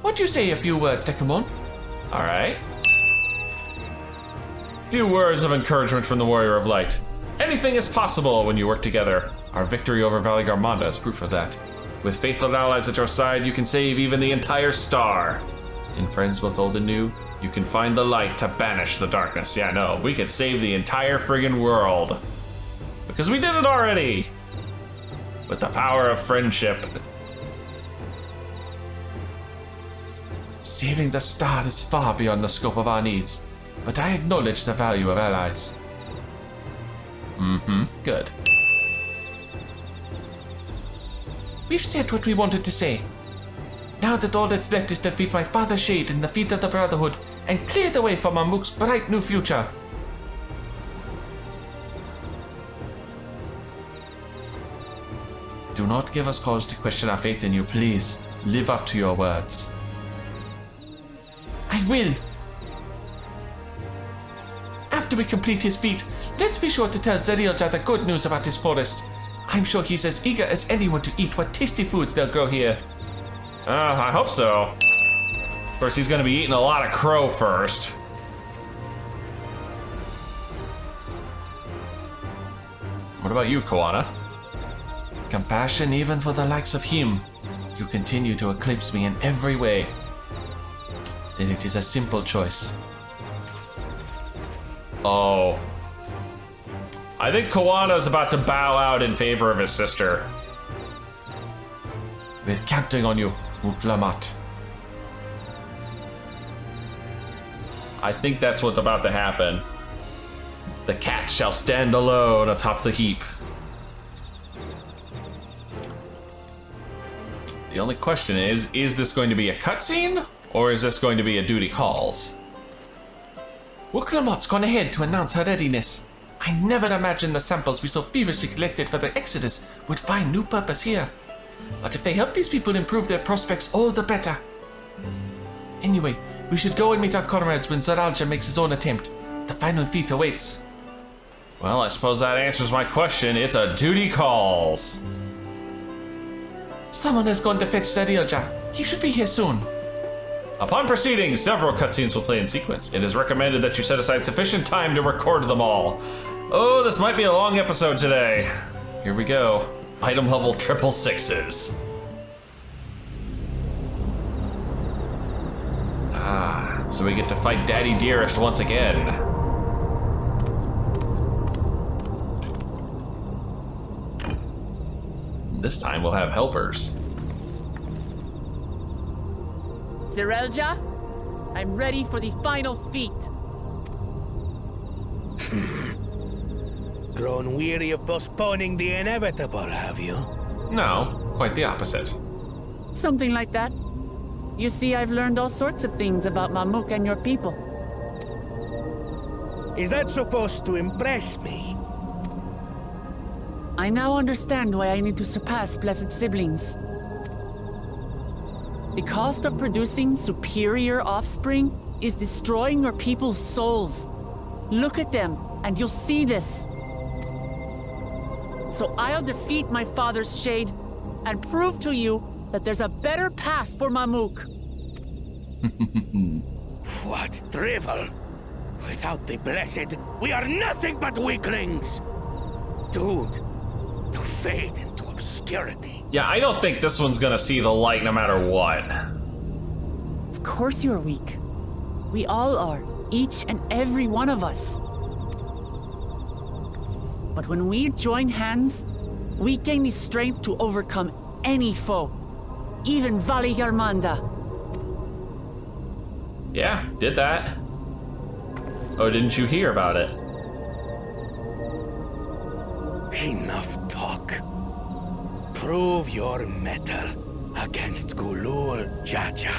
What do you say a few words, Decamon? Alright. Few words of encouragement from the Warrior of Light. Anything is possible when you work together. Our victory over Valley Garmonda is proof of that. With faithful allies at your side, you can save even the entire star. In friends both old and new, you can find the light to banish the darkness. Yeah, no, we could save the entire friggin' world. Because we did it already! With the power of friendship. Saving the star is far beyond the scope of our needs, but I acknowledge the value of allies. Good. We've said what we wanted to say. Now that all that's left is to defeat my father Shade in the feet of the Brotherhood and clear the way for Mamuk's bright new future. Do not give us cause to question our faith in you, please. Live up to your words. I will. after we complete his feat, let's be sure to tell Zerialja the good news about his forest. I'm sure he's as eager as anyone to eat what tasty foods they'll grow here. I hope so. Of course, he's gonna be eating a lot of crow first. What about you, Koana? Compassion even for the likes of him. You continue to eclipse me in every way. Then it is a simple choice. Oh. I think Koana's about to bow out in favor of his sister. We're counting on you, Muklamat. I think that's what's about to happen. The cat shall stand alone atop the heap. The only question is this going to be a cutscene, or is this going to be a duty calls? Muklamat's gone ahead to announce her readiness. I never imagined the samples we so feverishly collected for the Exodus would find new purpose here. But if they help these people improve their prospects, all the better. Anyway, we should go and meet our comrades when Zerialja makes his own attempt. The final feat awaits. Well, I suppose that answers my question. It's a duty calls. Someone has gone to fetch Zerialja. He should be here soon. Upon proceeding, several cutscenes will play in sequence. It is recommended that you set aside sufficient time to record them all. Oh, this might be a long episode today. Here we go. Item level 666s. So we get to fight Daddy Dearest once again. This time we'll have helpers. Zerialja, I'm ready for the final feat. Grown weary of postponing the inevitable, have you? No, quite the opposite. Something like that. You see, I've learned all sorts of things about Mamuk and your people. Is that supposed to impress me? I now understand why I need to surpass Blessed Siblings. The cost of producing superior offspring is destroying your people's souls. Look at them, and you'll see this. So I'll defeat my father's shade and prove to you that there's a better path for Mamuk. What drivel! Without the Blessed, we are nothing but weaklings! Doomed to fade into obscurity. Yeah, I don't think this one's gonna see the light no matter what. Of course you're weak. We all are, each and every one of us. But when we join hands, we gain the strength to overcome any foe, even Vali Yarmanda. Yeah, did that. Oh, didn't you hear about it? Enough talk. Prove your mettle against Gulul Jaja,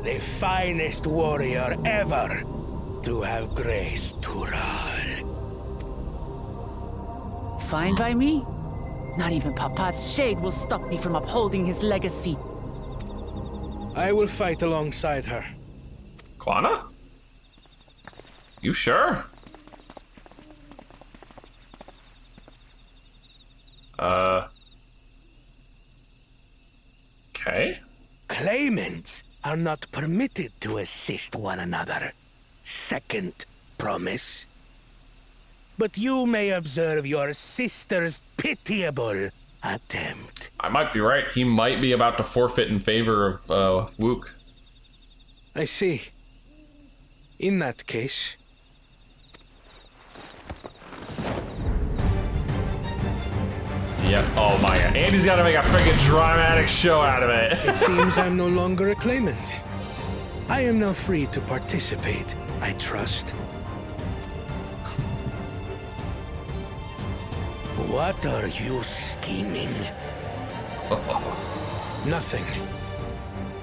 the finest warrior ever to have graced Tural. Fine by me. Not even Papa's shade will stop me from upholding his legacy. I will fight alongside her. Koana? You sure? Okay. Claimants are not permitted to assist one another. Second promise. But you may observe your sister's pitiable attempt. I might be right. He might be about to forfeit in favor of Wook. I see. In that case... Yep. Oh my god. Andy's gotta make a freaking dramatic show out of it. It seems I'm no longer a claimant. I am now free to participate, I trust. What are you scheming? Nothing.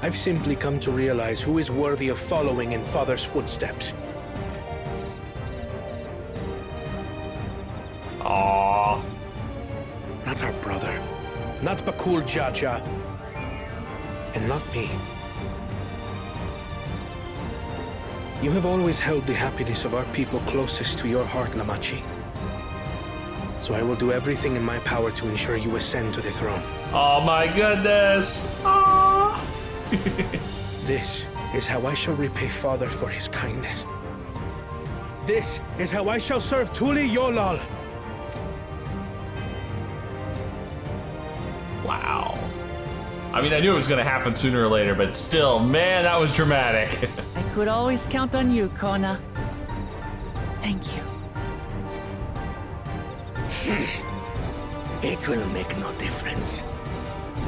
I've simply come to realize who is worthy of following in Father's footsteps. Aww. Not our brother. Not Bakul Jaja. And not me. You have always held the happiness of our people closest to your heart, Lamachi. So I will do everything in my power to ensure you ascend to the throne. Oh my goodness! Aww. This is how I shall repay Father for his kindness. This is how I shall serve Tuli Yolal. Wow. I mean, I knew it was gonna happen sooner or later, but still, man, that was dramatic. I could always count on you, Kona. Thank you. It will make no difference.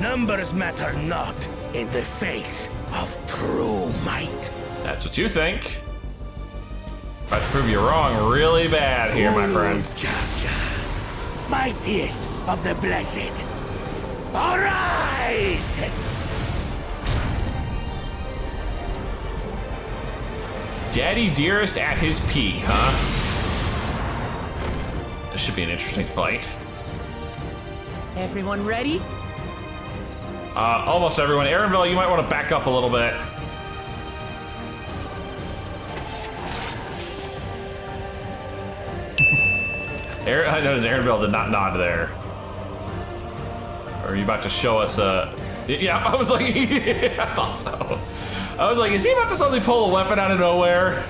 Numbers matter not in the face of true might. That's what you think. About to prove you wrong really bad here, my friend. Jaja, mightiest of the blessed. Arise! Daddy Dearest at his peak, huh? This should be an interesting fight. Everyone ready? Almost everyone. Erenville, you might want to back up a little bit. I noticed Erenville did not nod there. Or are you about to show us yeah, I was like, I thought so. I was like, is he about to suddenly pull a weapon out of nowhere?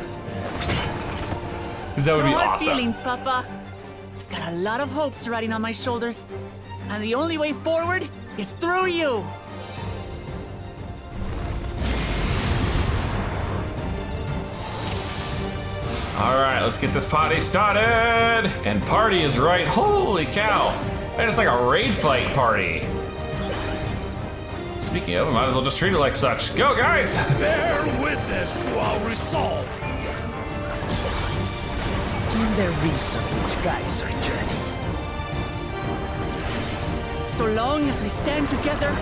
Because that would be No hard awesome. feelings, Papa. I've got a lot of hopes riding on my shoulders. And the only way forward is through you. All right, let's get this party started. And party is right. Holy cow. Man, it's like a raid fight party. Speaking of, we might as well just treat it like such. Go, guys! Bear witness to our resolve. And the reason which guides our journey. So long as we stand together,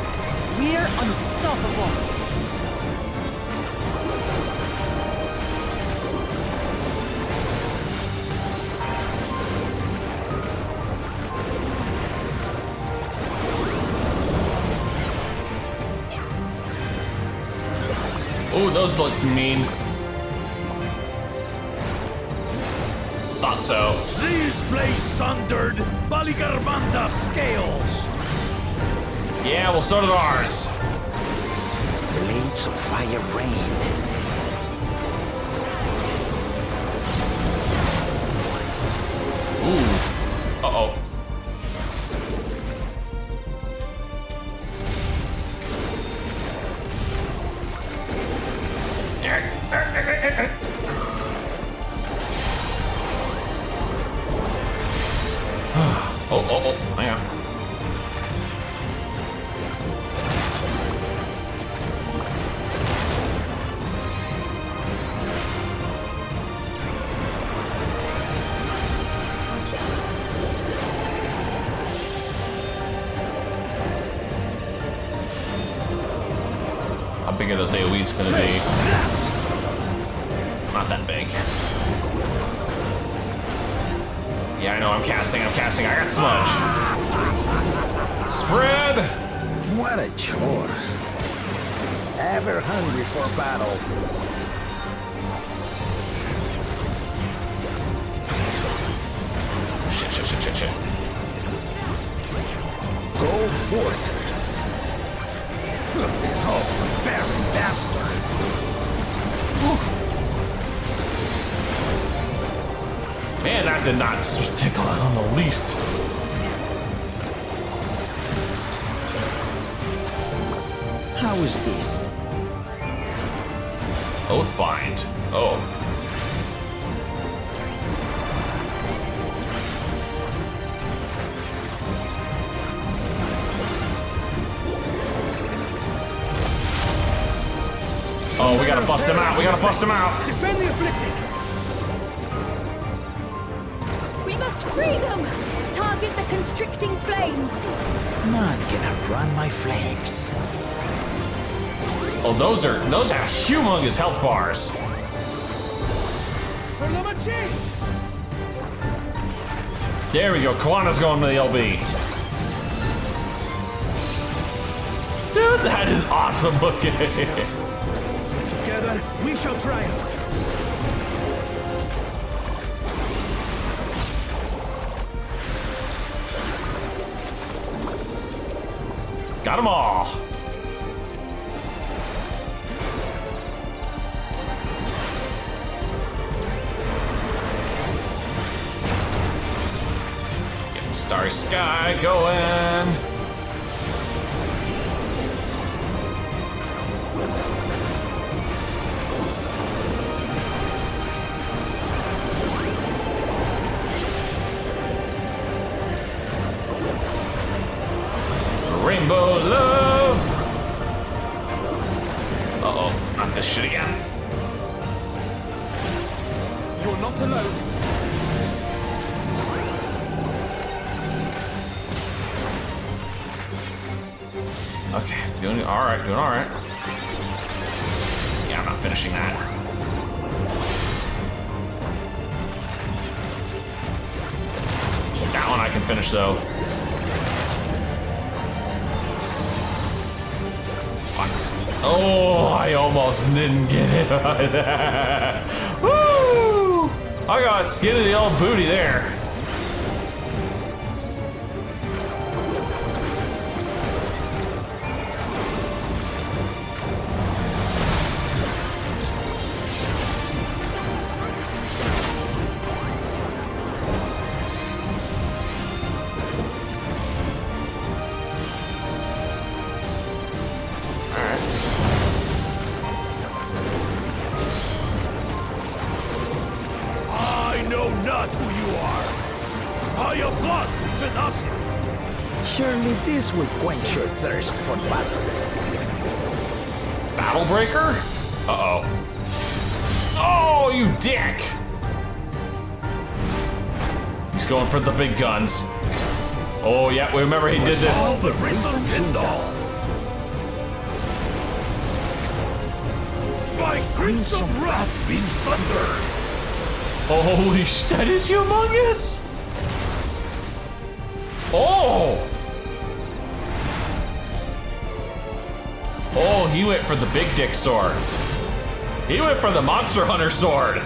we're unstoppable. Ooh, those look mean. Thought so. These blaze sundered Baligarmanda's scales. Yeah, well, so did ours. Blades of fire rain. Ooh. Uh-oh. Oh, hang on. How big are those AoEs gonna be? Not that big. Yeah, I know, I'm casting. I got smudge. Spread! What a chore. Ever hungry for battle. Shit. Go forth. Oh, barren bastard. Man, that did not tickle on the least. How is this? Oathbind. Oh. Oh, we gotta bust him out. Defend the afflicted. We must free them! Target the constricting flames! None can outrun my flames. Oh, those have humongous health bars. For Lamachi! There we go. Kawana's going to the LB. Dude, that is awesome looking. Together Together, we shall triumph. Got them all. Getting Starry Sky going. Rainbow love. Uh-oh, not this shit again. You're not alone. Okay, doing all right, doing all right. Yeah, I'm not finishing that. That one I can finish though. Oh, I almost didn't get hit by that. Woo! I got skin of the old booty there. Who you are? All your blood to nothing. Surely this will quench your thirst for battle. Battle Breaker? Uh-oh. Oh, you dick! He's going for the big guns. Oh, yeah, we remember he did this. All the reason by Crimson Wrath be sundered. Holy sh! That is humongous! Oh! Oh, he went for the big dick sword. He went for the Monster Hunter sword.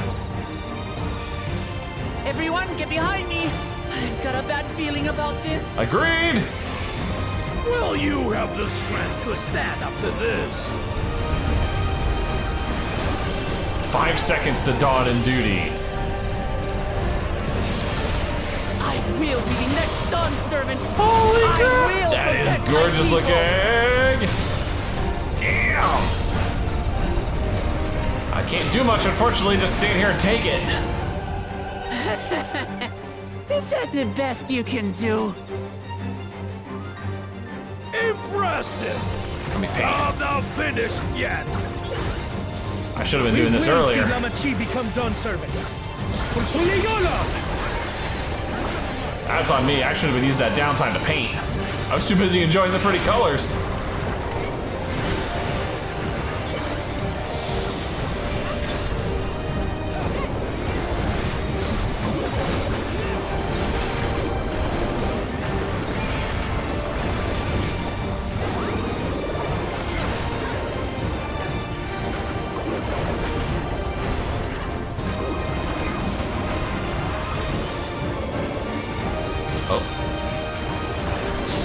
Everyone, get behind me! I've got a bad feeling about this. Agreed! Will you have the strength to stand up to this? 5 seconds to dawn in duty. I will be the next Dawn Servant. Holy crap! will That is protect my gorgeous people. looking. Damn! I can't do much, unfortunately, just stand here and take it. Is that the best you can do? Impressive! Let me paint. I'm not finished yet. I should have been doing this earlier. We will see Lama Chi become Dawn Servant. For Tuliyola! That's on me. I should have been using that downtime to paint. I was too busy enjoying the pretty colors.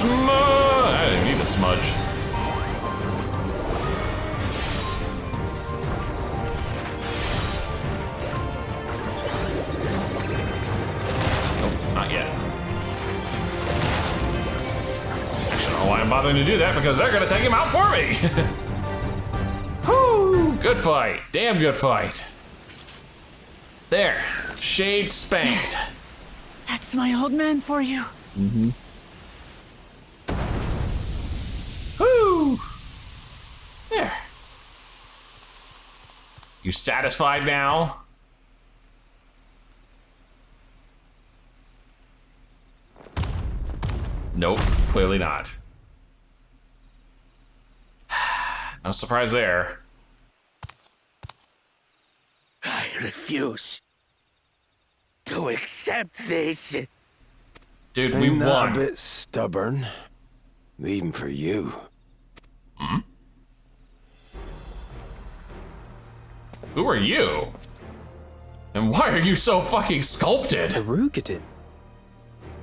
I didn't need a smudge. Nope, not yet. Actually, I don't know why I'm bothering to do that because they're gonna take him out for me. Whoo! Good fight. Damn good fight. There. Shade spanked. That's my old man for you. Mm-hmm. Woo! There. You satisfied now? Nope, clearly not. No surprise there. I refuse to accept this. Dude, we Ain't that won. a bit stubborn? Even for you. Hmm? Who are you? And why are you so fucking sculpted? Arugadin?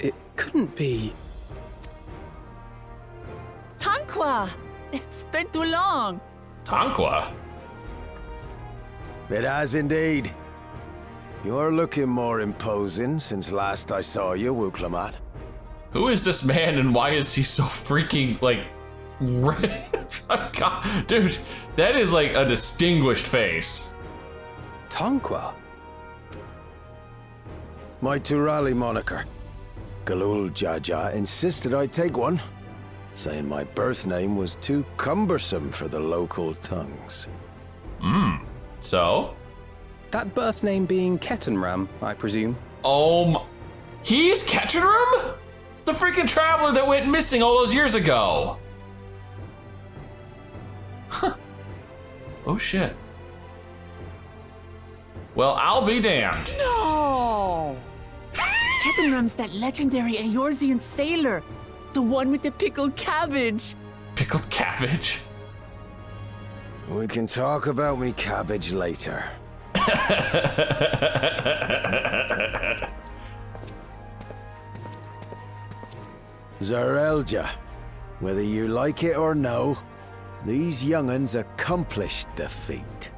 It couldn't be... Tanqua! It's been too long. Tanqua? It has indeed. You're looking more imposing since last I saw you, Wuklamat. Who is this man and why is he so freaking, like, red? God, dude, that is like a distinguished face. Tanqua? My Turali moniker. Galul Jaja insisted I take one, saying my birth name was too cumbersome for the local tongues. So? That birth name being Ketenram, I presume. He's Ketchenram? The freaking traveler that went missing all those years ago. Huh. Oh shit. Well, I'll be damned. No! Ketenram's that legendary Eorzean sailor. The one with the pickled cabbage. Pickled cabbage? We can talk about me cabbage later. Zarelja, whether you like it or no, these young'uns accomplished the feat.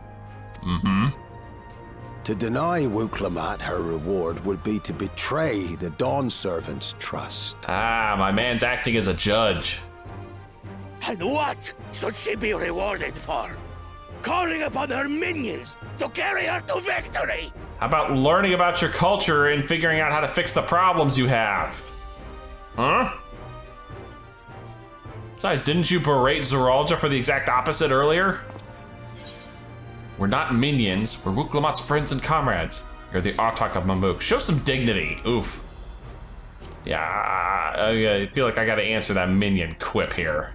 To deny Wuklamat her reward would be to betray the Dawn Servant's trust. Ah, my man's acting as a judge. And what should she be rewarded for? Calling upon her minions to carry her to victory! How about learning about your culture and figuring out how to fix the problems you have? Huh? Besides, didn't you berate Zaralja for the exact opposite earlier? We're not minions, we're Wuklamat's friends and comrades. You're the Artak of Mamuk. Show some dignity. Oof. Yeah, I feel like I gotta answer that minion quip here.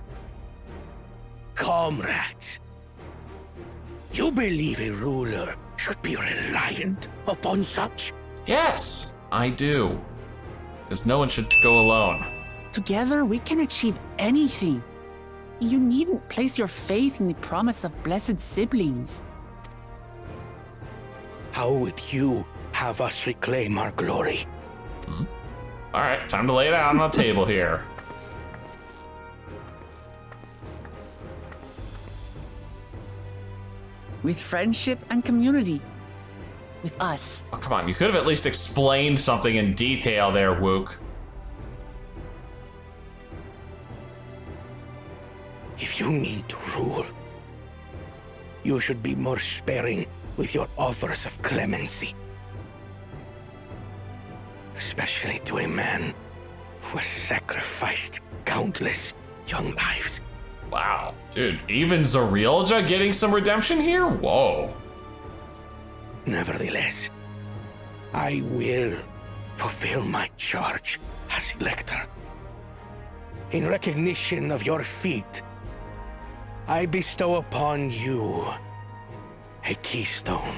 Comrades, you believe a ruler should be reliant upon such? Yes, I do. Because no one should go alone. Together, we can achieve anything. You needn't place your faith in the promise of blessed siblings. How would you have us reclaim our glory? All right, time to lay it out on the table here. With friendship and community. With us. Oh, come on, you could have at least explained something in detail there, Wook. If you mean to rule, you should be more sparing with your offers of clemency. Especially to a man who has sacrificed countless young lives. Wow, dude, even Zaralja getting some redemption here? Whoa. Nevertheless, I will fulfill my charge as Elector. In recognition of your feat, I bestow upon you a keystone.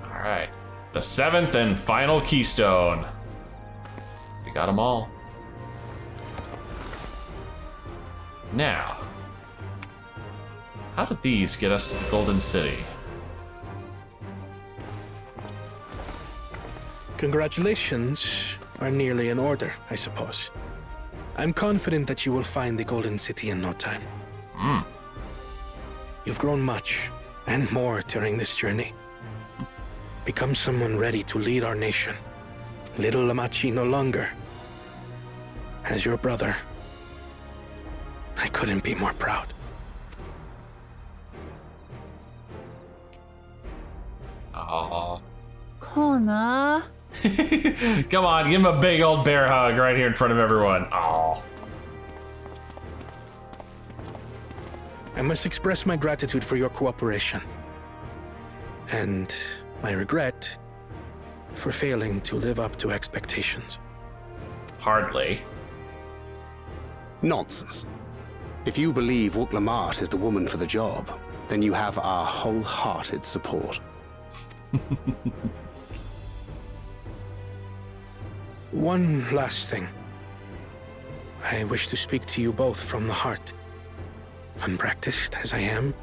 All right, the 7th and final keystone. We got them all. Now, how do these get us to the Golden City? Congratulations are nearly in order, I suppose. I'm confident that you will find the Golden City in no time. You've grown much, and more during this journey. Become someone ready to lead our nation. Little Lamachi no longer. As your brother, I couldn't be more proud. Aww. Kona. Come on, give him a big old bear hug right here in front of everyone. Aww. I must express my gratitude for your cooperation. And my regret for failing to live up to expectations. Hardly. Nonsense. If you believe Wuklamat is the woman for the job, then you have our wholehearted support. One last thing. I wish to speak to you both from the heart. Unpracticed as I am,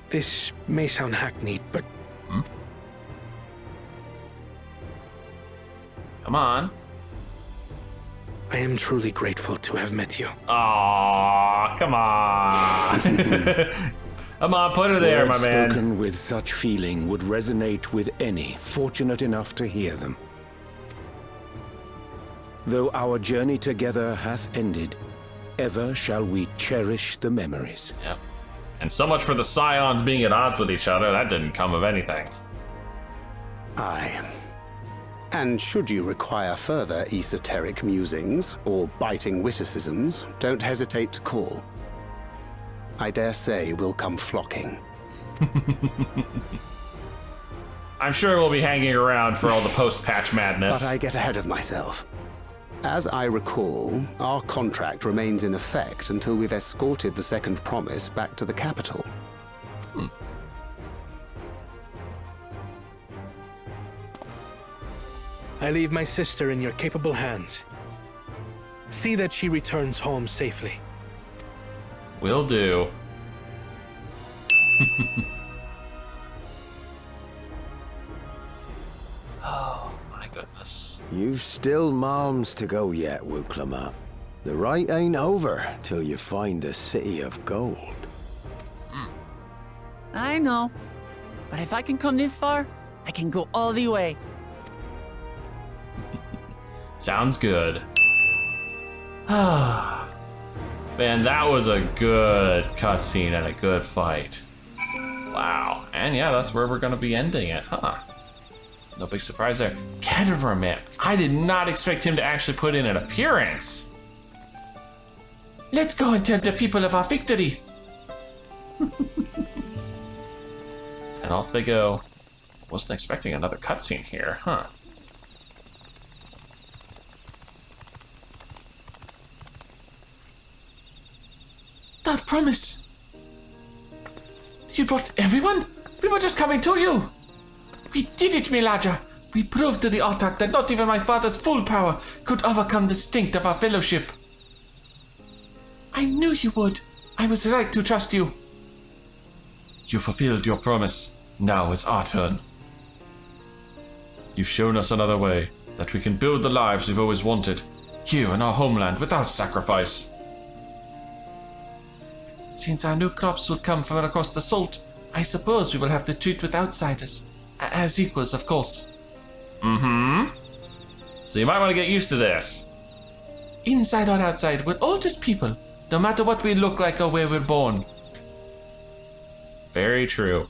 This may sound hackneyed, but Come on. I am truly grateful to have met you. Aw, come on. Come on, put her there, Words my man. spoken with such feeling would resonate with any fortunate enough to hear them. Though our journey together hath ended, ever shall we cherish the memories. Yep. And so much for the Scions being at odds with each other. That didn't come of anything. Aye. And should you require further esoteric musings or biting witticisms, don't hesitate to call. I dare say we'll come flocking. I'm sure we'll be hanging around for all the post-patch madness. But I get ahead of myself. As I recall, our contract remains in effect until we've escorted the second promise back to the capital. I leave my sister in your capable hands. See that she returns home safely. Will do. Oh my goodness. You've still malms to go yet, Wuklama. The rite ain't over till you find the City of Gold. I know. But if I can come this far, I can go all the way. Sounds good. Man, that was a good cutscene and a good fight. Wow. And yeah, that's where we're gonna be ending it, huh? No big surprise there. Kediver, man. I did not expect him to actually put in an appearance. Let's go and tell the people of our victory. And off they go. Wasn't expecting another cutscene here, huh? That promise. You brought everyone? We were just coming to you. We did it, Milaja. We proved to the Autarch that not even my father's full power could overcome the stink of our fellowship. I knew you would. I was right to trust you. You fulfilled your promise. Now it's our turn. You've shown us another way, that we can build the lives we've always wanted, here in our homeland without sacrifice. Since our new crops will come from across the salt, I suppose we will have to treat with outsiders. As equals, of course. Mm-hmm. So you might want to get used to this. Inside or outside, we're all just people, no matter what we look like or where we're born. Very true.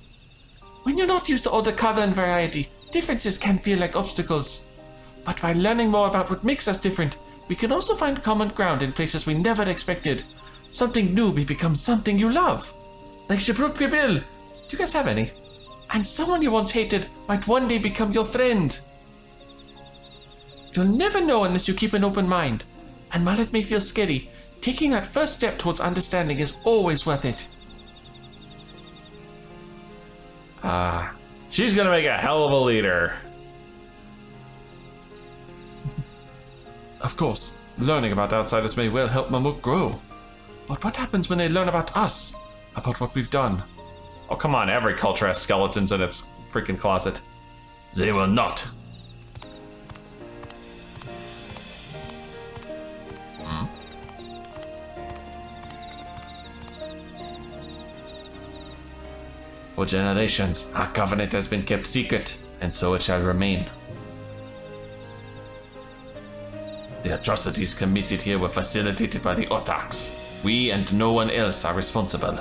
When you're not used to all the color and variety, differences can feel like obstacles. But by learning more about what makes us different, we can also find common ground in places we never expected. Something new may become something you love. Like Shabruk Pibil. Do you guys have any? And someone you once hated might one day become your friend. You'll never know unless you keep an open mind. And while it may feel scary, taking that first step towards understanding is always worth it. She's gonna make a hell of a leader. Of course, learning about outsiders may well help Mamuk grow. But what happens when they learn about us? About what we've done? Oh, come on, every culture has skeletons in its freaking closet. They will not. For generations, our covenant has been kept secret, and so it shall remain. The atrocities committed here were facilitated by the Autarchs. We and no one else are responsible.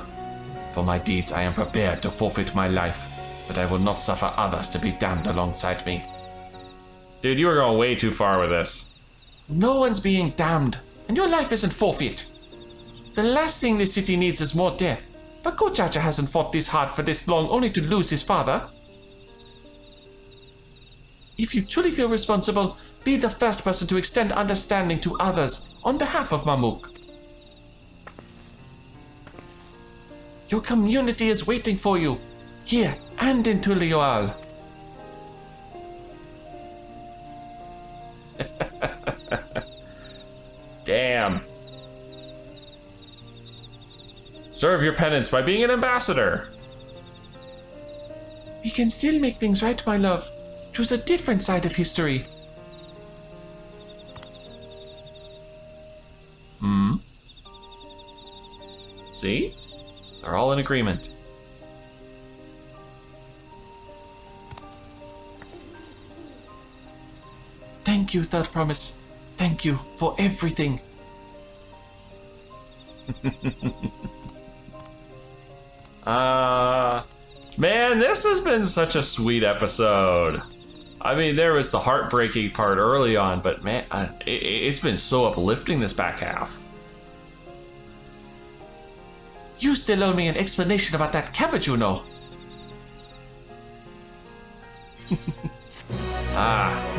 For my deeds, I am prepared to forfeit my life, but I will not suffer others to be damned alongside me. Dude, you are going way too far with this. No one's being damned, and your life isn't forfeit. The last thing this city needs is more death, but Gojaja hasn't fought this hard for this long only to lose his father. If you truly feel responsible, be the first person to extend understanding to others on behalf of Mamuk. Your community is waiting for you, here and in Tulioal. Damn. Serve your penance by being an ambassador. We can still make things right, my love. Choose a different side of history. See? They're all in agreement. Thank you, Third Promise. Thank you for everything. Man, this has been such a sweet episode. I mean, there was the heartbreaking part early on, but man, it's been so uplifting this back half. You still owe me an explanation about that cabbage, you know.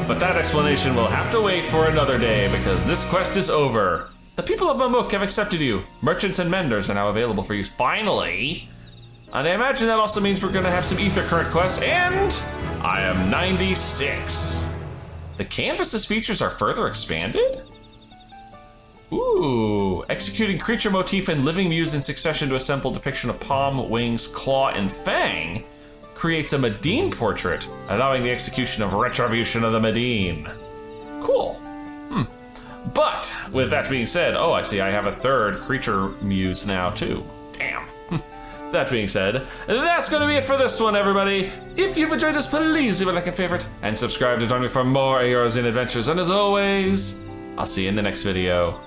But that explanation will have to wait for another day because this quest is over. The people of Mamuk have accepted you. Merchants and menders are now available for you. Finally! And I imagine that also means we're gonna have some Ether Current quests, and I am 96. The canvas's features are further expanded? Ooh, executing creature motif and living muse in succession to assemble depiction of palm, wings, claw, and fang creates a Medine portrait, allowing the execution of Retribution of the Medine. Cool. But, with that being said, oh, I see I have a third creature muse now, too. Damn. That being said, that's gonna be it for this one, everybody. If you've enjoyed this, please leave a like and favorite, and subscribe to join me for more Eorzean adventures. And as always, I'll see you in the next video.